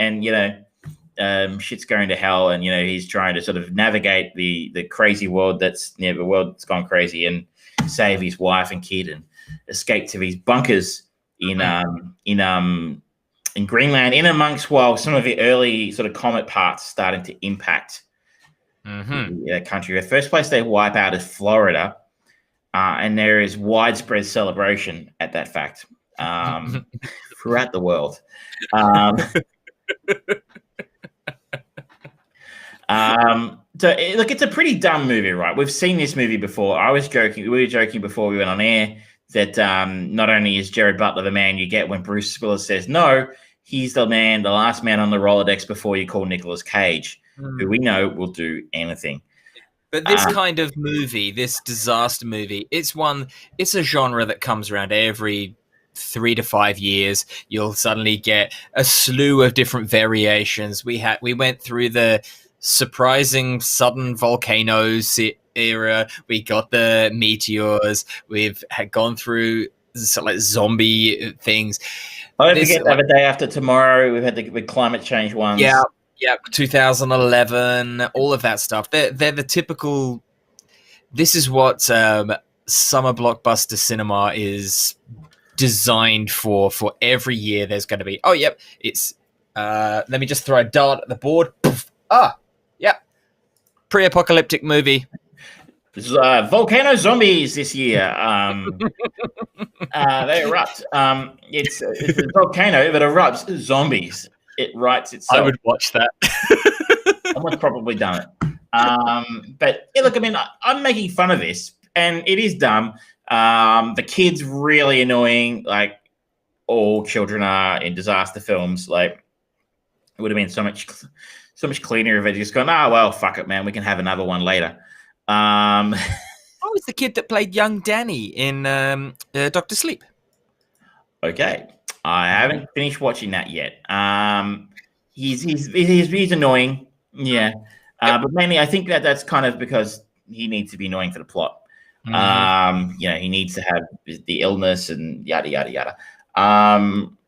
shit's going to hell, and he's trying to sort of navigate the crazy world that's the world that's gone crazy, and save his wife and kid, and escape to these bunkers in Greenland, in amongst while some of the early sort of comet parts starting to impact the country. The first place they wipe out is Florida, and there is widespread celebration at that fact throughout the world. So look, it's a pretty dumb movie, right? We've seen this movie before. We were joking before we went on air that not only is Jared Butler the man you get when Bruce Willis says no, he's the last man on the Rolodex before you call Nicolas Cage, who we know will do anything. But this kind of movie, this disaster movie, it's a genre that comes around every 3 to 5 years. You'll suddenly get a slew of different variations. We went through the surprising sudden volcanoes era. We got the meteors. We've gone through like zombie things. I don't forget the day after tomorrow. We've had the climate change ones. Yeah, 2011. All of that stuff. They're the typical. This is what summer blockbuster cinema is designed for every year. There's going to be it's let me just throw a dart at the board. Pre-apocalyptic movie. This is volcano zombies this year. They erupt. It's a volcano that erupts zombies. It writes itself. I would watch that. Someone's probably done it. But look, I mean, I'm making fun of this, and it is dumb. The kid's really annoying, like all children are in disaster films. Like, it would have been so much cleaner if they just gone, well, fuck it, man, we can have another one later. Oh, it's the kid that played young Danny in Dr. Sleep. Okay, I haven't finished watching that yet. He's annoying, yeah. But mainly, I think that's kind of because he needs to be annoying for the plot. He needs to have the illness and yada yada yada.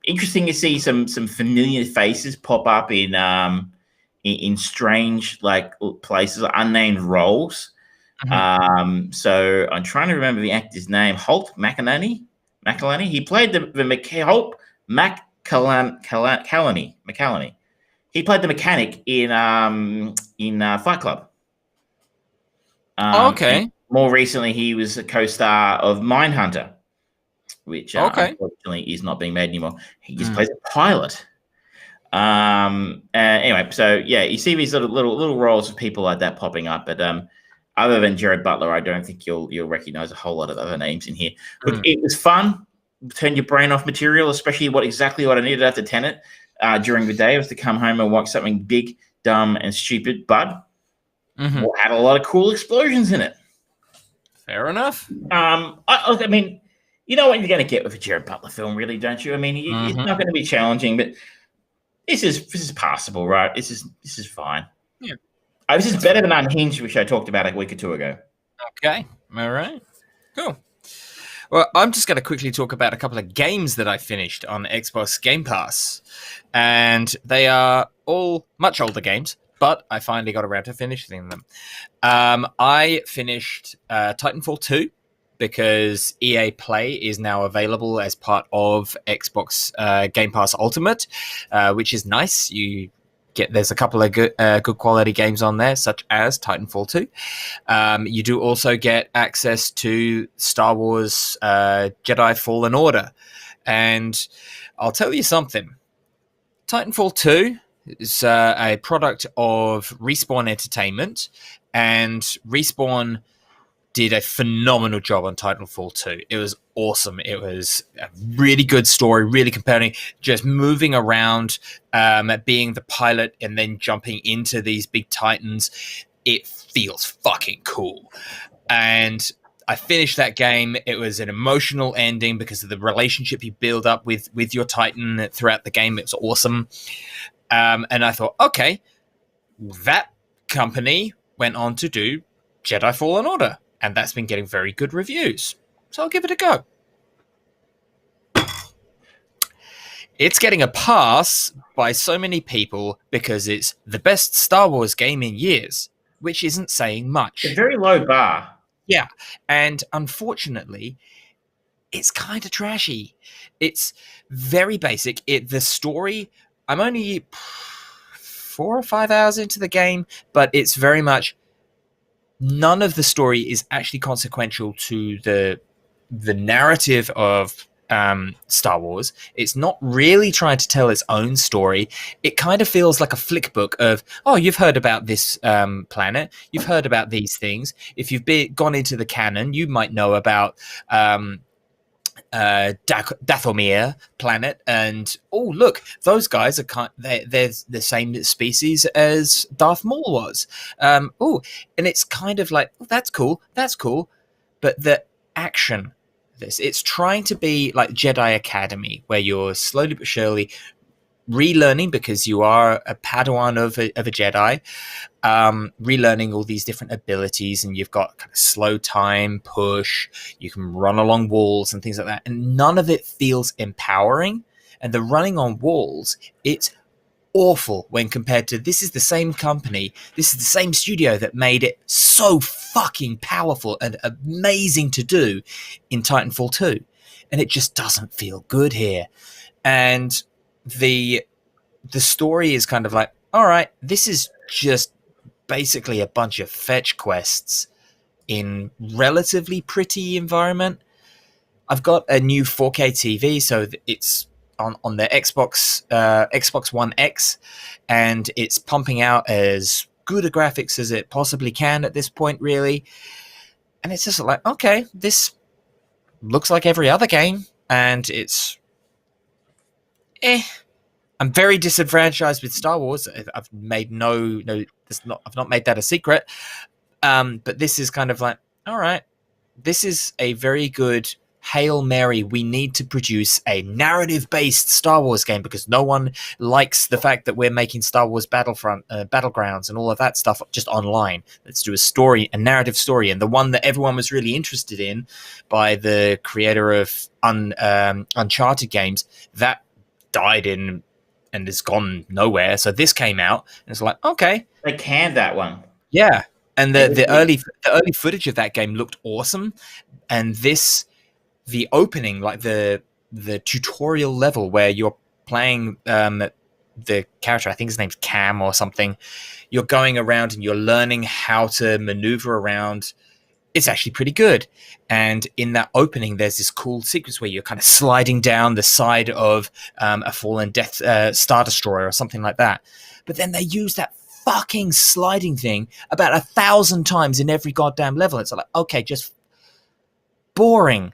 Interesting to see some familiar faces pop up in strange places, unnamed roles. So I'm trying to remember the actor's name. Holt McCallany. He played Holt McCallany. He played the mechanic in Fight Club. Okay. More recently, he was a co-star of Mindhunter, which unfortunately is not being made anymore. He just plays a pilot. Anyway, so yeah, you see these little roles of people like that popping up, but other than Jared Butler, I don't think you'll recognize a whole lot of other names in here. Look, it was fun. Turn your brain off material, especially exactly what I needed after Tenet during the day was to come home and watch something big, dumb, and stupid, but had a lot of cool explosions in it. Fair enough. I mean, you know what you're going to get with a Jared Butler film, really, don't you? I mean, it's not going to be challenging, but this is passable, right? This is fine. Yeah. This is better than Unhinged, which I talked about a week or two ago. Okay. All right. Cool. Well, I'm just going to quickly talk about a couple of games that I finished on Xbox Game Pass. And they are all much older games, but I finally got around to finishing them. I finished Titanfall 2 because EA Play is now available as part of Xbox Game Pass Ultimate, which is nice. There's a couple of good quality games on there, such as Titanfall 2. You do also get access to Star Wars Jedi Fallen Order. And I'll tell you something. Titanfall 2 is a product of Respawn Entertainment, and Respawn did a phenomenal job on Titanfall 2. It was awesome. It was a really good story, really compelling, just moving around, being the pilot and then jumping into these big titans. It feels fucking cool. And I finished that game. It was an emotional ending because of the relationship you build up with your titan throughout the game. It was awesome. And I thought, okay, that company went on to do Jedi Fallen Order. And that's been getting very good reviews. So I'll give it a go. It's getting a pass by so many people because it's the best Star Wars game in years, which isn't saying much. It's a very low bar. Yeah. And unfortunately, it's kind of trashy. It's very basic. The story, I'm only 4 or 5 hours into the game, but it's very much... None of the story is actually consequential to the narrative of Star Wars. It's not really trying to tell its own story. It kind of feels like a flick book of, oh, you've heard about this planet. You've heard about these things. If you've gone into the canon, you might know about Dathomir planet, and oh look, those guys are they're the same species as Darth Maul was. And it's kind of like, oh, that's cool, but the action, it's trying to be like Jedi Academy, where you're slowly but surely relearning, because you are a Padawan of a Jedi, relearning all these different abilities, and you've got kind of slow time, push, you can run along walls and things like that, and none of it feels empowering. And the running on walls, it's awful when compared to, this is the same company, this is the same studio that made it so fucking powerful and amazing to do in Titanfall 2, and it just doesn't feel good here. And the story is kind of like, all right, this is just basically a bunch of fetch quests in relatively pretty environment. I've got a new 4K TV, so it's on the Xbox One X, and it's pumping out as good a graphics as it possibly can at this point, really. And it's just like, okay, this looks like every other game, and it's I'm very disenfranchised with Star Wars. I've made I've not made that a secret. But this is kind of like, all right, this is a very good Hail Mary. We need to produce a narrative-based Star Wars game because no one likes the fact that we're making Star Wars Battlegrounds and all of that stuff just online. Let's do a narrative story, and the one that everyone was really interested in by the creator of Uncharted games, that died and has gone nowhere. So this came out, and it's like, okay, they canned that one. Yeah, and the early footage of that game looked awesome, and the opening, like the tutorial level where you're playing the character, I think his name's Cam or something. You're going around and you're learning how to maneuver around it's actually pretty good. And in that opening, there's this cool sequence where you're kind of sliding down the side of a fallen Death Star Destroyer or something like that. But then they use that fucking sliding thing about 1,000 times in every goddamn level. It's like, okay, just boring.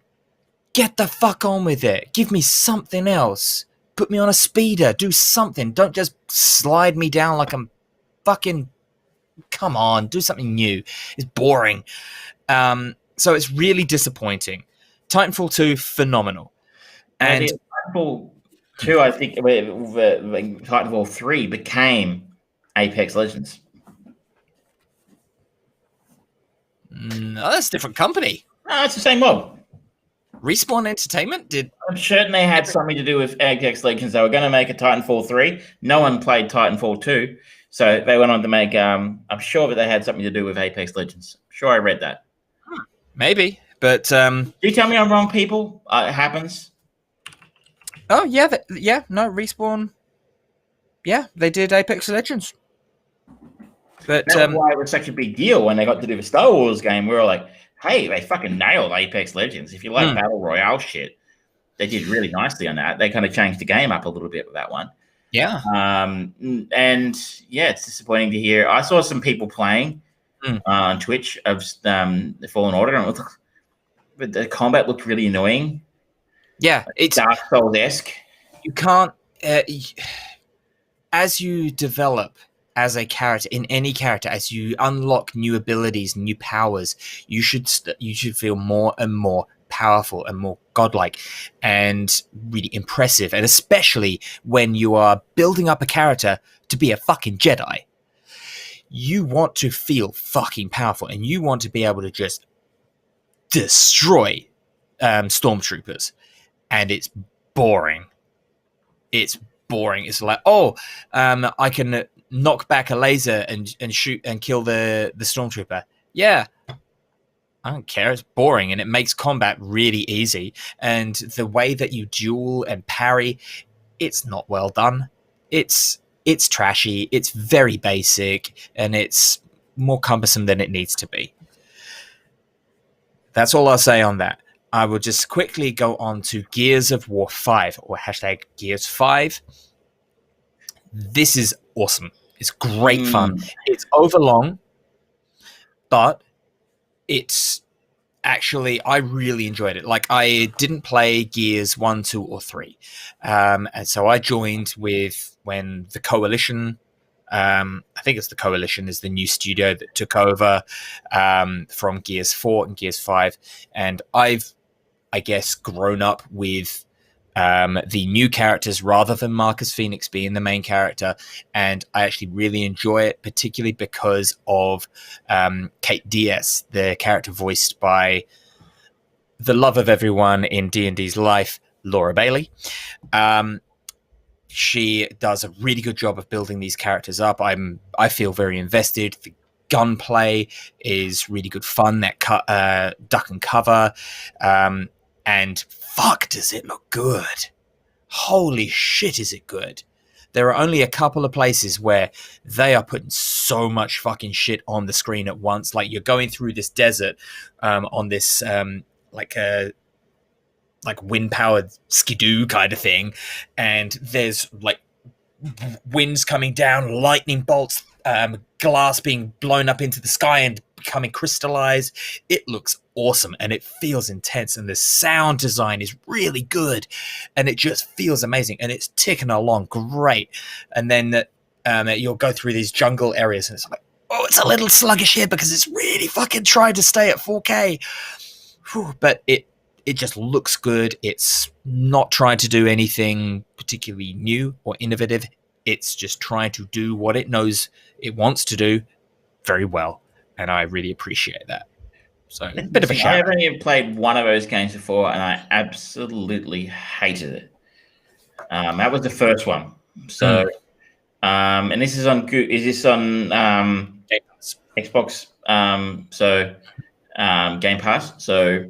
Get the fuck on with it. Give me something else. Put me on a speeder. Do something. Don't just slide me down like I'm fucking... Come on, do something new. It's boring. So it's really disappointing. Titanfall 2, phenomenal. And Titanfall 2, I think, Titanfall 3 became Apex Legends. No, that's a different company. No, it's the same mob. Respawn Entertainment did. I'm certain they had something to do with Apex Legends. They were going to make a Titanfall 3. No one played Titanfall 2. So they went on to make, I'm sure that they had something to do with Apex Legends. I'm sure I read that. Maybe, but... Do you tell me I'm wrong, people? It happens. Oh, yeah, no, Respawn. Yeah, they did Apex Legends. But that's why it was such a big deal when they got to do the Star Wars game. We were like, hey, they fucking nailed Apex Legends. If you like Battle Royale shit, they did really nicely on that. They kind of changed the game up a little bit with that one. Yeah. And yeah, it's disappointing to hear. I saw some people playing on Twitch of the Fallen Order, and but the combat looked really annoying. Yeah, it's Dark Souls-esque. You can't, as you develop as a character, in any character, as you unlock new abilities, new powers, you should feel more and more powerful and more godlike and really impressive. And especially when you are building up a character to be a fucking Jedi, you want to feel fucking powerful, and you want to be able to just destroy stormtroopers. And it's boring. It's boring. It's like, I can knock back a laser and shoot and kill the stormtrooper. Yeah, I don't care. It's boring, and it makes combat really easy. And the way that you duel and parry, it's not well done. It's trashy. It's very basic, and it's more cumbersome than it needs to be. That's all I'll say on that. I will just quickly go on to Gears of War 5, or hashtag Gears 5. This is awesome. It's great fun. It's overlong, but it's actually, I really enjoyed it. Like, I didn't play Gears 1, 2, or 3. And so I joined when the Coalition, I think it's the Coalition, is the new studio that took over from Gears 4 and Gears 5. And I've, I guess, grown up with the new characters rather than Marcus Phoenix being the main character, and I actually really enjoy it, particularly because of Kate Diaz, the character voiced by the love of everyone in D&D's life, Laura Bailey. She does a really good job of building these characters up. I feel very invested. The gunplay is really good fun. That duck and cover. And fuck, does it look good. Holy shit, is it good. There are only a couple of places where they are putting so much fucking shit on the screen at once. Like, you're going through this desert on this like wind-powered skidoo kind of thing, and there's like winds coming down, lightning bolts, glass being blown up into the sky and becoming crystallized. It looks awesome, and it feels intense, and the sound design is really good, and it just feels amazing, and it's ticking along great. And then you'll go through these jungle areas, and it's like, oh, it's a little sluggish here because it's really fucking trying to stay at 4K. Whew, but it just looks good. It's not trying to do anything particularly new or innovative. It's just trying to do what it knows it wants to do very well, and I really appreciate that. So, a bit of a shout. I've only played one of those games before, and I absolutely hated it. That was the first one. So, and this is on. Is this on Xbox? Game Pass. So,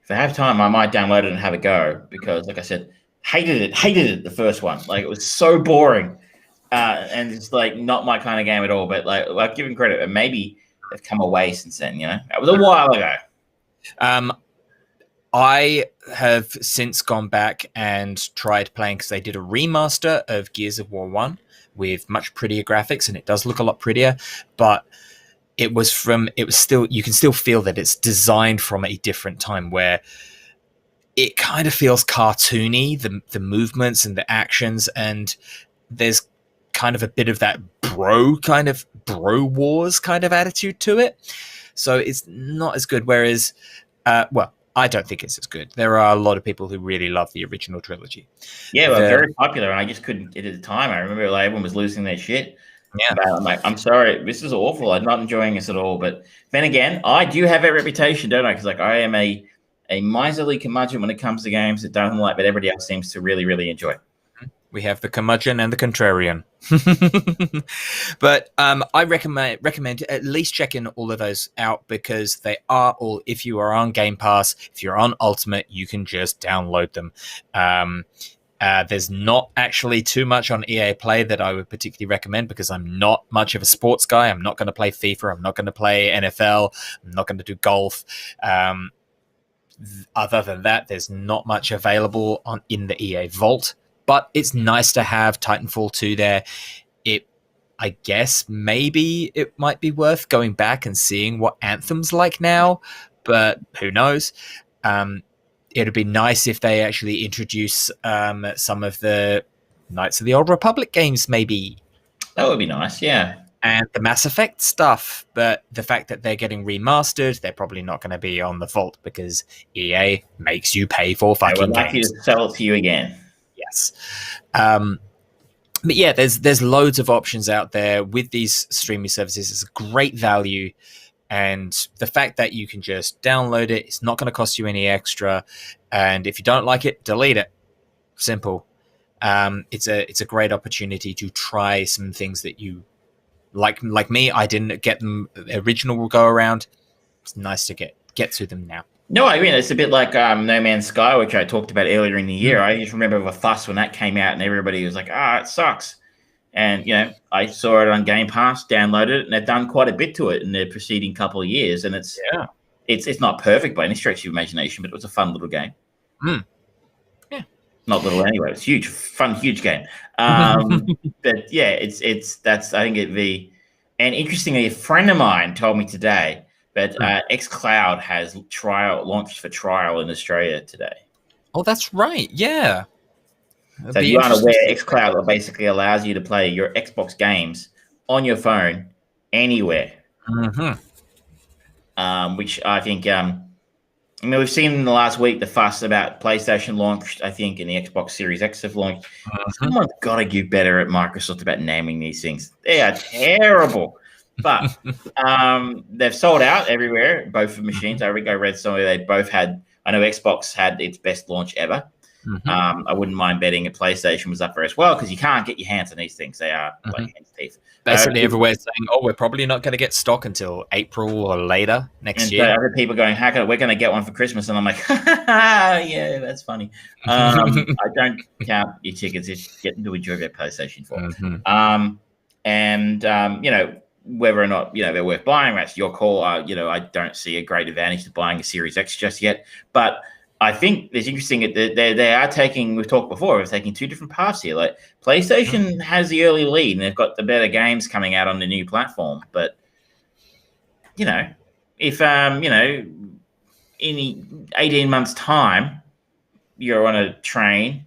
if I have time, I might download it and have a go, because, like I said, hated it. The first one, like, it was so boring, and it's like not my kind of game at all. But like, I've given credit, and maybe they've come away since then. You know, that was a while ago. I have since gone back and tried playing, because they did a remaster of Gears of War 1 with much prettier graphics, and it does look a lot prettier, but it was still, you can still feel that it's designed from a different time, where it kind of feels cartoony, the movements and the actions, and there's kind of a bit of that bro wars kind of attitude to it. So it's not as good. Whereas, well, I don't think it's as good. There are a lot of people who really love the original trilogy. Yeah, well, very popular, and I just couldn't get it at the time. I remember like everyone was losing their shit. Yeah, but I'm like, I'm sorry, this is awful. I'm not enjoying this at all. But then again, I do have a reputation, don't I? Because like I am a miserly curmudgeon when it comes to games that don't like, but everybody else seems to really, really enjoy. We have the curmudgeon and the contrarian. But I recommend at least checking all of those out, because they are all, if you are on Game Pass, if you're on Ultimate, you can just download them. There's not actually too much on EA Play that I would particularly recommend, because I'm not much of a sports guy. I'm not going to play FIFA. I'm not going to play NFL. I'm not going to do golf. Other than that, there's not much available in the EA Vault. But it's nice to have Titanfall 2 there. I guess maybe it might be worth going back and seeing what Anthem's like now, but who knows? It'd be nice if they actually introduce some of the Knights of the Old Republic games, maybe. That would be nice, yeah. And the Mass Effect stuff, but the fact that they're getting remastered, they're probably not going to be on the Vault, because EA makes you pay for fucking games. They would like you to sell it to you again. Yes. But yeah, there's loads of options out there with these streaming services. It's a great value, and the fact that you can just download it, it's not going to cost you any extra, and if you don't like it, delete it. Simple. It's a great opportunity to try some things that you like me. I didn't get them original go around. It's nice to get to them now. No, I mean, it's a bit like No Man's Sky, which I talked about earlier in the year. I just remember the fuss when that came out, and everybody was like, it sucks. And, I saw it on Game Pass, downloaded it, and they've done quite a bit to it in the preceding couple of years. And it's not perfect by any stretch of imagination, but it was a fun little game. Yeah. Not little anyway. It's huge, fun, huge game. But yeah, that's, I think and interestingly, a friend of mine told me today, but xCloud has launched for trial in Australia today. Oh, that's right. Yeah. So you aren't aware, xCloud basically allows you to play your Xbox games on your phone anywhere. Mm-hmm. Which I think, we've seen in the last week the fuss about PlayStation launched, I think, and the Xbox Series X have launched. Someone's got to get better at Microsoft about naming these things. They are terrible. But they've sold out everywhere, both of machines. I read somewhere they both had. I know Xbox had its best launch ever. I wouldn't mind betting a PlayStation was up there as well, because you can't get your hands on these things. They are like hen's teeth. Basically, everywhere's saying, "Oh, we're probably not going to get stock until April or later next year." So other people going, "How can we're going to get one for Christmas?" And I'm like, "Yeah, that's funny." I don't count your tickets. Just getting to enjoy their PlayStation 4. Whether or not they're worth buying, that's your call. I don't see a great advantage to buying a Series X just yet, but I think it's interesting that they are taking. We've talked before. They're taking two different paths here. Like PlayStation has the early lead, and they've got the better games coming out on the new platform. But if in 18 months' time, you're on a train,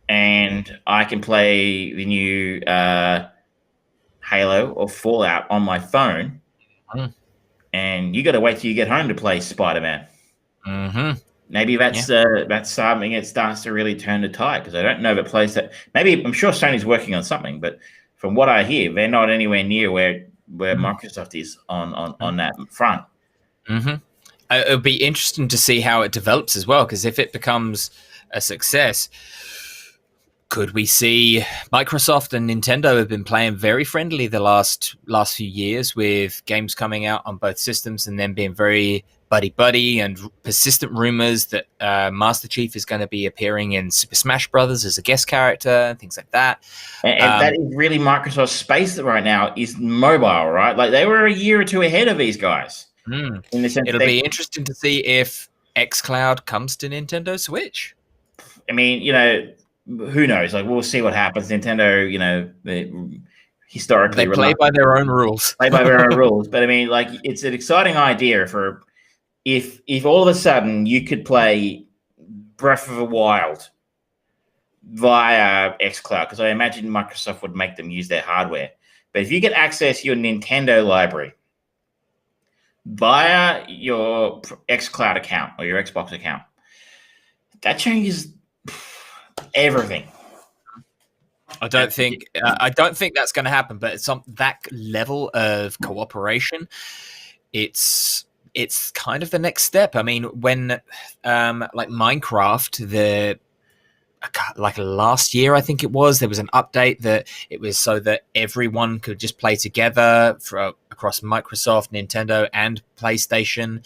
and I can play the new Halo or Fallout on my phone, and you got to wait till you get home to play Spider-Man. Maybe that's something it starts to really turn the tide, because I don't know the place that maybe I'm sure Sony's working on something, but from what I hear, they're not anywhere near where Microsoft is on that front. It'll be interesting to see how it develops as well, because if it becomes a success, could we see Microsoft and Nintendo have been playing very friendly the last few years, with games coming out on both systems and then being very buddy, and persistent rumors that Master Chief is going to be appearing in Super Smash Brothers as a guest character and things like that. And that is really Microsoft's space right now, is mobile, right? Like they were a year or two ahead of these guys. In the sense It'll be interesting to see if xCloud comes to Nintendo Switch. I mean, who knows? Like, we'll see what happens. Nintendo, historically they play by their own rules. Play by their own rules. But I mean, like, it's an exciting idea for if all of a sudden you could play Breath of the Wild via xCloud, because I imagine Microsoft would make them use their hardware. But if you get access to your Nintendo library via your xCloud account or your Xbox account, that changes everything. I don't think that's going to happen, but it's that level of cooperation. It's kind of the next step. I mean, when like Minecraft, like last year, I think it was, there was an update that it was so that everyone could just play together across Microsoft, Nintendo, and PlayStation.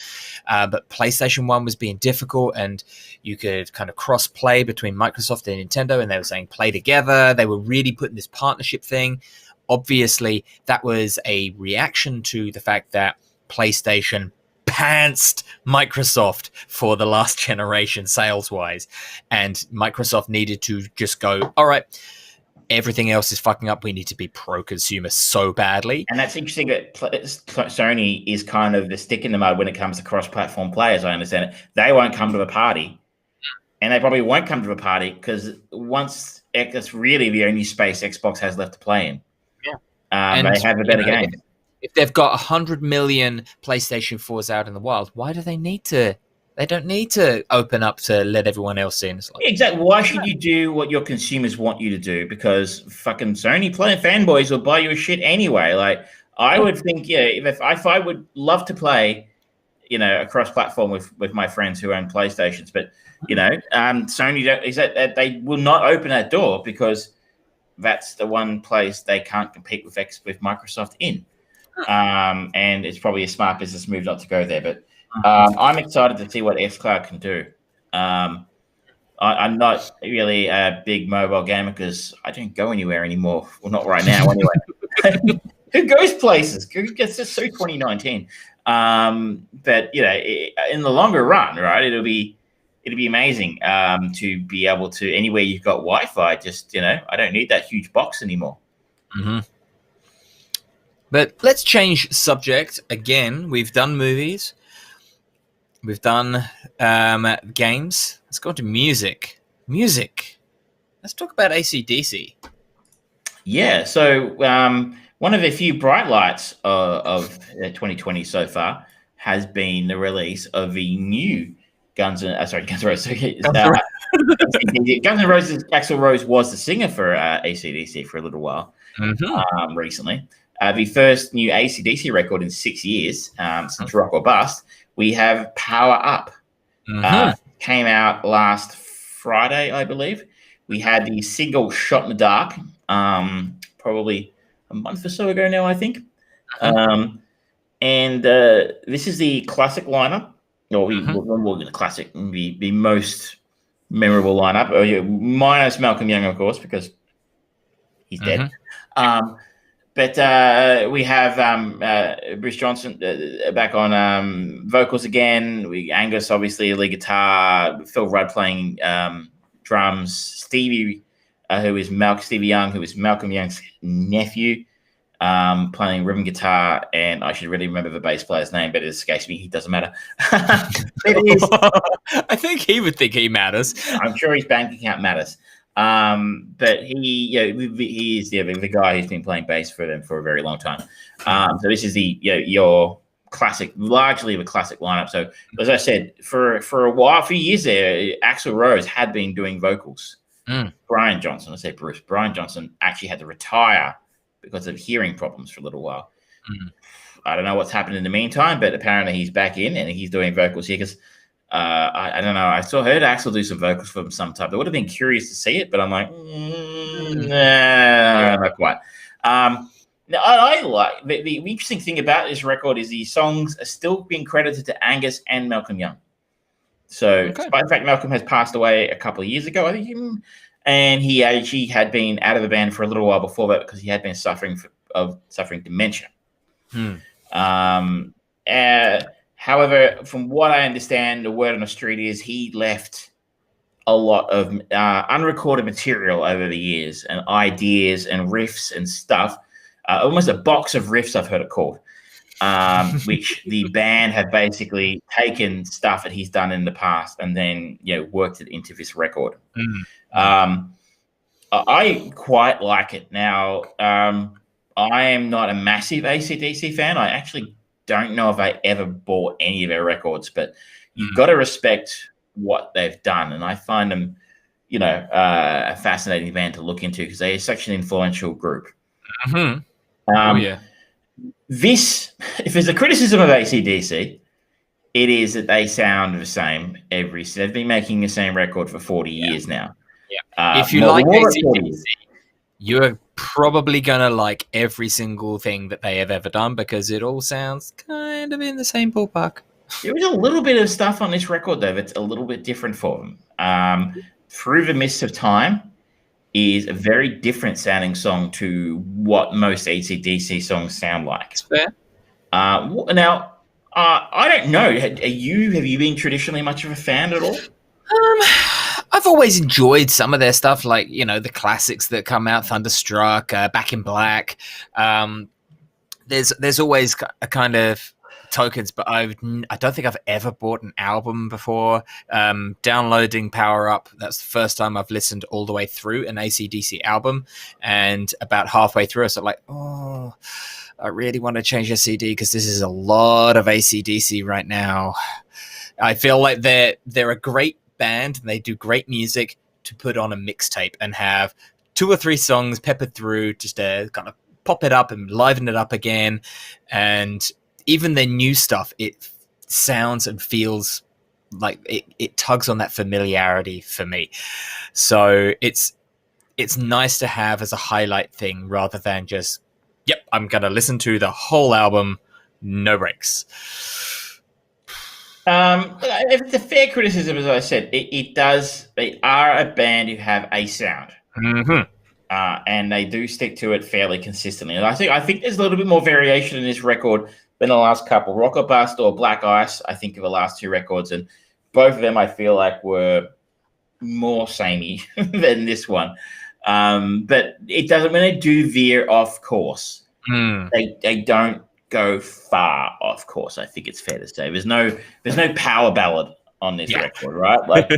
But PlayStation 1 was being difficult, and you could kind of cross-play between Microsoft and Nintendo, and they were saying play together. They were really putting this partnership thing. Obviously, that was a reaction to the fact that PlayStation pantsed Microsoft for the last generation sales-wise, and Microsoft needed to just go, all right, everything else is fucking up. We need to be pro-consumer so badly. And that's interesting that Sony is kind of the stick in the mud when it comes to cross-platform players. I understand it. They won't come to the party, and they probably won't come to the party because once it's really the only space Xbox has left to play in. Yeah, they have a better game. If they've got 100 million PlayStation 4s out in the wild, why do they need to? They don't need to open up to let everyone else in. It's like, exactly. Why should you do what your consumers want you to do? Because fucking Sony playing fanboys will buy you a shit anyway. Like, I would think, if I would love to play, a cross-platform with my friends who own PlayStations, but Sony is that they will not open that door because that's the one place they can't compete with Microsoft in. And it's probably a smart business move not to go there. But I'm excited to see what xCloud can do. I'm not really a big mobile gamer because I don't go anywhere anymore. Well, not right now, anyway. Who goes places? It's just so 2019. But in the longer run, right? It'll be amazing to be able to anywhere you've got Wi-Fi. Just I don't need that huge box anymore. Mm-hmm. But let's change subject again. We've done movies. We've done games. Let's go to music. Let's talk about AC/DC. Yeah, so one of the few bright lights of 2020 so far has been the release of the new Guns N' Roses. Guns N' Roses. Axl Rose was the singer for AC/DC for a little while recently. The first new AC/DC record in 6 years since Rock or Bust. We have Power Up. Came out last Friday, I believe. We had the single Shot in the Dark, probably a month or so ago now, I think. And this is the classic lineup, or the classic, the most memorable lineup, minus Malcolm Young, of course, because he's dead. But we have Bruce Johnson back on vocals again. Angus, obviously, lead guitar. Phil Rudd playing drums. Stevie Young, who is Malcolm Young's nephew, playing rhythm guitar. And I should really remember the bass player's name, but it escapes me. It doesn't matter. It is. I think he would think he matters. I'm sure his bank account matters. But he is the guy who's been playing bass for them for a very long time. So this is your classic, largely the classic lineup. So as I said, for a while, a few years there, Axl Rose had been doing vocals. Brian Johnson actually had to retire because of hearing problems for a little while. I don't know what's happened in the meantime, but apparently he's back in and he's doing vocals here because I don't know. I heard Axl do some vocals for him sometime. I would have been curious to see it, but I'm like, nah, not quite. Now, I like the interesting thing about this record is the songs are still being credited to Angus and Malcolm Young. So, despite the fact Malcolm has passed away a couple of years ago, I think, and he actually had been out of the band for a little while before that because he had been suffering dementia. However, from what I understand, the word on the street is he left a lot of unrecorded material over the years, and ideas and riffs and stuff. Almost a box of riffs, I've heard it called, which the band have basically taken stuff that he's done in the past and then worked it into this record. I quite like it. Now, I am not a massive AC/DC fan. I actually don't know if I ever bought any of their records, but you've got to respect what they've done, and I find them, a fascinating band to look into because they are such an influential group. This, if there's a criticism of AC/DC, it is that they sound the same they've been making the same record for 40 years now. If you like AC/DC, you're probably gonna like every single thing that they have ever done because it all sounds kind of in the same ballpark. There was a little bit of stuff on this record though that's a little bit different for them. Through the Mist of Time is a very different sounding song to what most AC/DC songs sound like. It's fair. Now, I don't know. Have you been traditionally much of a fan at all? I've always enjoyed some of their stuff, like the classics that come out, Thunderstruck, Back in Black. There's always a kind of tokens, but I don't think I've ever bought an album before. Downloading Power Up, that's the first time I've listened all the way through an AC/DC album, and about halfway through I was like, oh, I really want to change a CD because this is a lot of AC/DC right now. I feel like they're a great band and they do great music to put on a mixtape and have 2 or 3 songs peppered through just to kind of pop it up and liven it up again. And even their new stuff, it sounds and feels like it tugs on that familiarity for me. So it's nice to have as a highlight thing rather than just, yep, I'm going to listen to the whole album, no breaks. If the fair criticism, as I said, they are a band who have a sound. And they do stick to it fairly consistently. And I think there's a little bit more variation in this record than the last couple. Rock or Bust or Black Ice, I think, are the last 2 records, and both of them I feel like were more samey than this one. But it doesn't, when they do veer off course, they don't go far off course. I think it's fair to say there's no power ballad on this record, right? Like,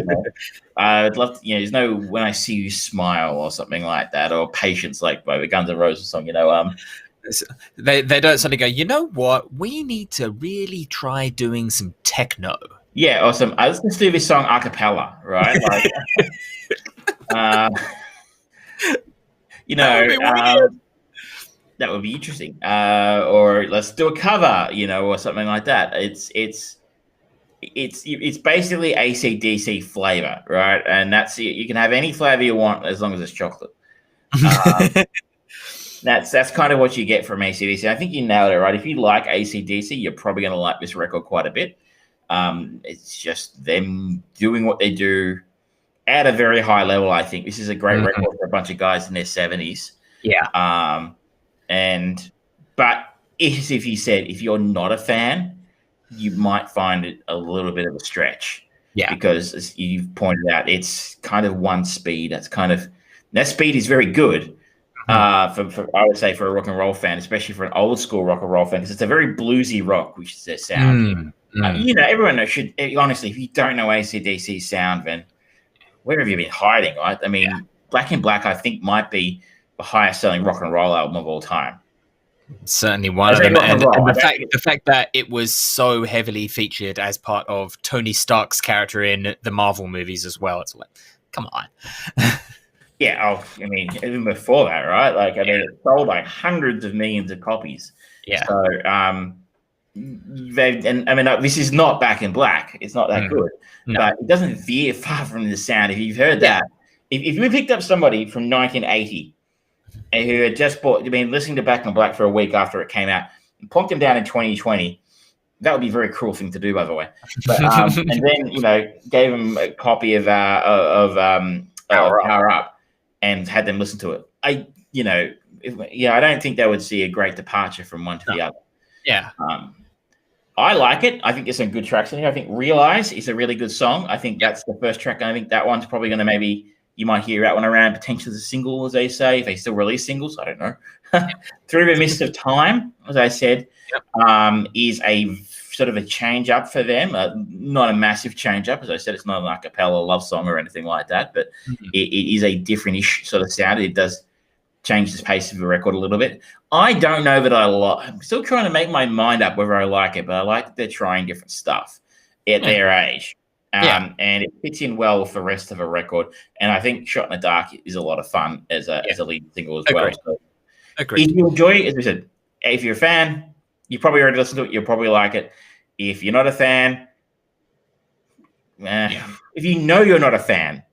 I'd love to, there's no When I See You Smile or something like that, or Patience, like by the Guns N' Roses song. They don't suddenly go, you know what? We need to really try doing some techno. Yeah, awesome. Let's just do this song a cappella, right? Like, that would be interesting. Or let's do a cover, or something like that. It's basically AC/DC flavor, right? And that's it. You can have any flavor you want as long as it's chocolate. That's kind of what you get from AC/DC. I think you nailed it, right? If you like AC/DC, you're probably going to like this record quite a bit. It's just them doing what they do at a very high level. I think this is a great record for a bunch of guys in their 70s. Yeah. But if you said, if you're not a fan, you might find it a little bit of a stretch. Yeah. Because as you've pointed out, it's kind of one speed. That speed is very good. For I would say for a rock and roll fan, especially for an old school rock and roll fan, because it's a very bluesy rock, which is their sound. Everyone should, honestly, if you don't know AC/DC's sound, then where have you been hiding, right? I mean, Black in Black, I think, might be the highest selling rock and roll album of all time. Certainly one of them. And the fact that it was so heavily featured as part of Tony Stark's character in the Marvel movies as well. It's like, come on. Yeah, even before that, right? Like, it sold like hundreds of millions of copies. Yeah. So, this is not Back in Black. It's not that good, but it doesn't veer far from the sound. If you've heard that, if we picked up somebody from 1980 who had just been listening to Back in Black for a week after it came out, and plonked them down in 2020, that would be a very cruel thing to do, by the way. But, and then gave them a copy of Power Up. And had them listen to it. I don't think they would see a great departure from one to the other. Yeah. I like it. I think there's some good tracks in here. I think Realize is a really good song. I think that's the first track. And I think that one's probably going to maybe you might hear that one around potentially as a single, as they say, if they still release singles. I don't know. Through the Mist of Time, as I said, is a sort of a change up for them. Not a massive change up. As I said, it's not an a cappella love song or anything like that, but it is a different-ish sort of sound. It does change the pace of the record a little bit. I don't know that I'm still trying to make my mind up whether I like it, but I like that they're trying different stuff at their age. And it fits in well with the rest of the record. And I think Shot in the Dark is a lot of fun as a lead single as well. So if you enjoy it, as we said, if you're a fan, you probably already listened to it. You'll probably like it. If you're not a fan, if you know you're not a fan,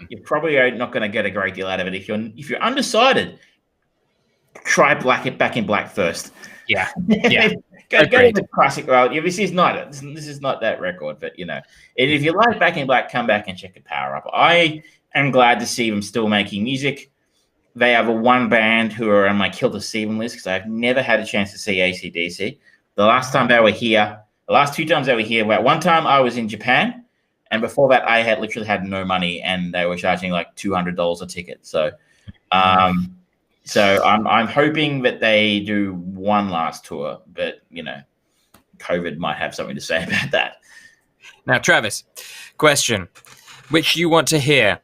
you're probably not going to get a great deal out of it. If you're undecided, try Back in Black first. Yeah. Go to the classic. Well, this is not that record, but and if you like Back in Black, come back and check it Power Up. I am glad to see them still making music. They have a one band who are on my Kill to See Them list because I've never had a chance to see AC/DC. The last time they were here, the last 2 times they were here, one time I was in Japan, and before that I had literally had no money, and they were charging like $200 a ticket. So, I'm hoping that they do one last tour, but COVID might have something to say about that. Now, Travis, question: which you want to hear,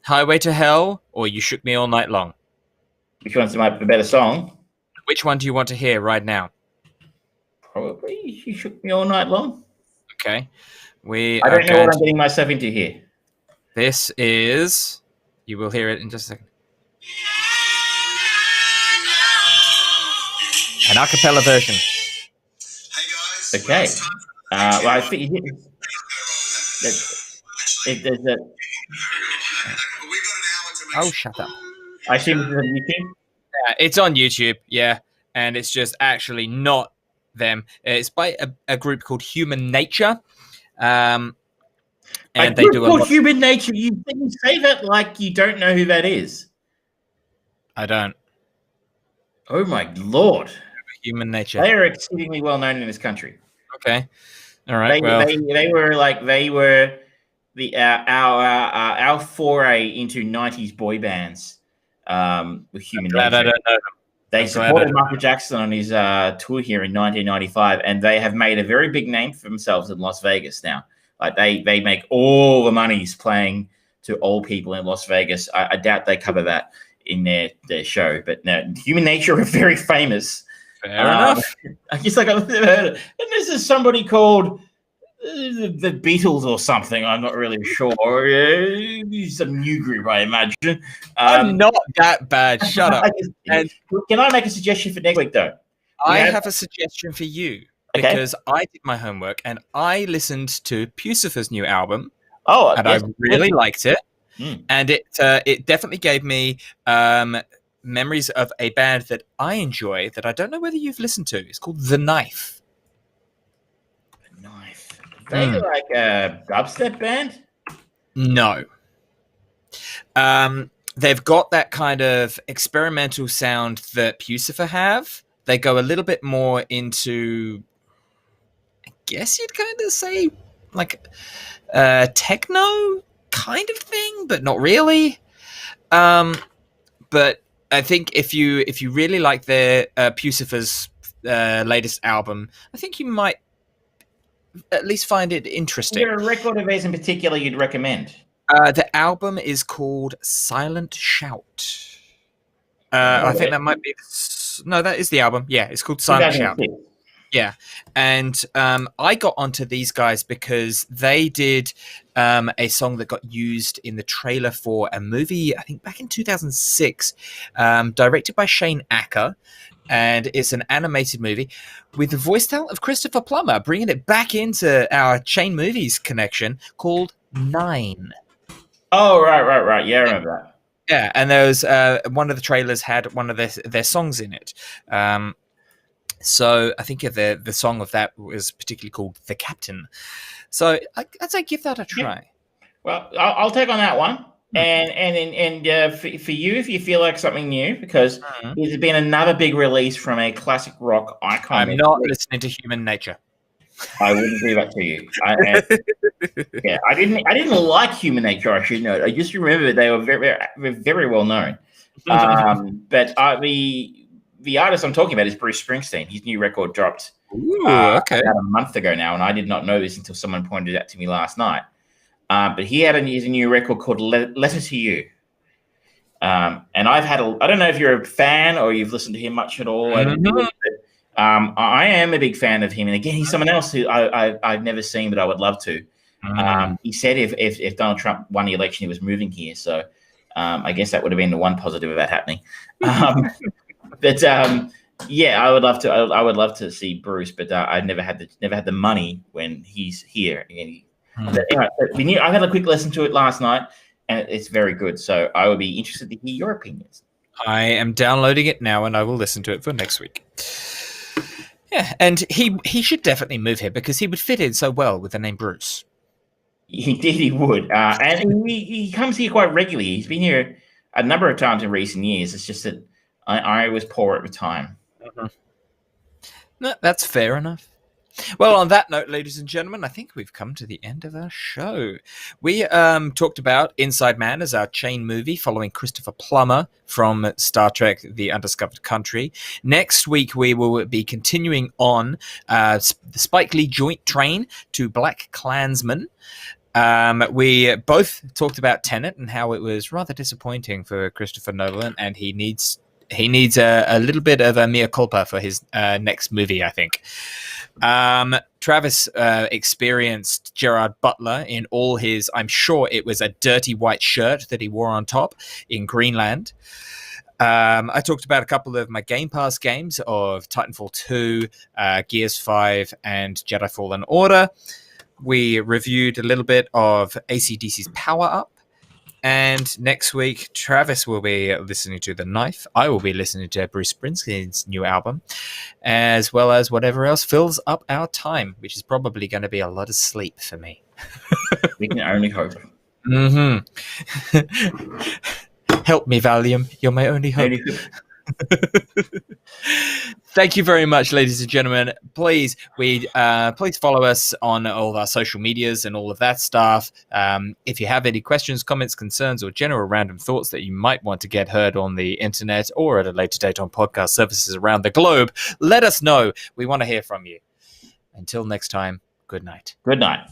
"Highway to Hell" or "You Shook Me All Night Long"? Which one's the better song? Which one do you want to hear right now? Probably "You Shook Me All Night Long." Okay, I don't know what I'm getting myself into here. This is. You will hear it in just a second. An a cappella version. Okay. Well, I think there's a. Oh, shut up. I assume this is on YouTube? Yeah, it's on YouTube, and it's just actually not them. It's by a group called Human Nature. And they do a lot. Human Nature. You say that like you don't know who that is. I don't. Oh my Lord. Human Nature. They are exceedingly well known in this country. Okay. All right. They were the our foray into 90s boy bands with Human Nature. I don't know them. They supported Michael Jackson on his tour here in 1995, and they have made a very big name for themselves in Las Vegas now. Like they make all the monies playing to old people in Las Vegas. I doubt they cover that in their show, but no, Human Nature are very famous. Fair enough. I guess I've never heard of it. And this is somebody called the Beatles or something. I'm not really sure. Some new group, I imagine. I'm not that bad. Shut up. Can I make a suggestion for next week, though? I have a suggestion for you because I did my homework and I listened to Puscifer's new album. Oh, and I really liked it. And it definitely gave me memories of a band that I enjoy that I don't know whether you've listened to. It's called The Knife. The Knife. Are they like a dubstep band? No. They've got that kind of experimental sound that Puscifer have. They go a little bit more into, I guess you'd kind of say, like techno kind of thing, but not really. But I think if you really like their Puscifer's latest album, I think you might at least find it interesting. Is there a record of theirs in particular you'd recommend? The album is called Silent Shout. I think that might be. No, that is the album. Yeah, it's called Silent Shout. Yeah, and I got onto these guys because they did a song that got used in the trailer for a movie, I think back in 2006, directed by Shane Acker, and it's an animated movie with the voice talent of Christopher Plummer, bringing it back into our Chain Movies connection, called 9. Oh, right. Yeah, I remember that. Yeah, and there was one of the trailers had one of their songs in it. So I think the song of that was particularly called "The Captain." So I'd say give that a try. Yeah. Well, I'll take on that one, and for you, if you feel like something new, because there's been another big release from a classic rock icon. I'm not listening to Human Nature. I wouldn't do that to you. I didn't like Human Nature. I should know. I just remember they were very well known. But the artist I'm talking about is Bruce Springsteen. His new record dropped about a month ago now, and I did not know this until someone pointed it out to me last night. But he had a new record called "Letter to You." And I don't know if you're a fan or you've listened to him much at all. I am a big fan of him, and again, he's someone else who I've never seen, but I would love to. He said if Donald Trump won the election, he was moving here, so I guess that would have been the one positive of that happening. I would love to. I would love to see Bruce, but I've never had the money when he's here. Anyway, I had a quick listen to it last night, and it's very good. So I would be interested to hear your opinions. I am downloading it now, and I will listen to it for next week. Yeah, and he should definitely move here because he would fit in so well with the name Bruce. He would. And he comes here quite regularly. He's been here a number of times in recent years. It's just that I was poor at the time. No, that's fair enough. Well, on that note, ladies and gentlemen, I think we've come to the end of our show. We talked about Inside Man as our chain movie following Christopher Plummer from Star Trek The Undiscovered Country. Next week, we will be continuing on the Spike Lee joint train to Black Klansman. We both talked about Tenet and how it was rather disappointing for Christopher Nolan, and he needs a little bit of a mea culpa for his next movie, I think. Travis experienced Gerard Butler in all his, I'm sure it was a dirty white shirt that he wore on top in Greenland. I talked about a couple of my Game Pass games of Titanfall 2, Gears 5, and Jedi Fallen Order. We reviewed a little bit of AC/DC's Power Up. And next week, Travis will be listening to The Knife. I will be listening to Bruce Springsteen's new album, as well as whatever else fills up our time, which is probably going to be a lot of sleep for me. We can only hope. Help me, Valium. You're my only hope. Thank you very much, ladies and gentlemen. Please follow us on all of our social medias and all of that stuff. If you have any questions, comments, concerns, or general random thoughts that you might want to get heard on the internet or at a later date on podcast services around the globe, let us know. We want to hear from you. Until next time, good night. Good night.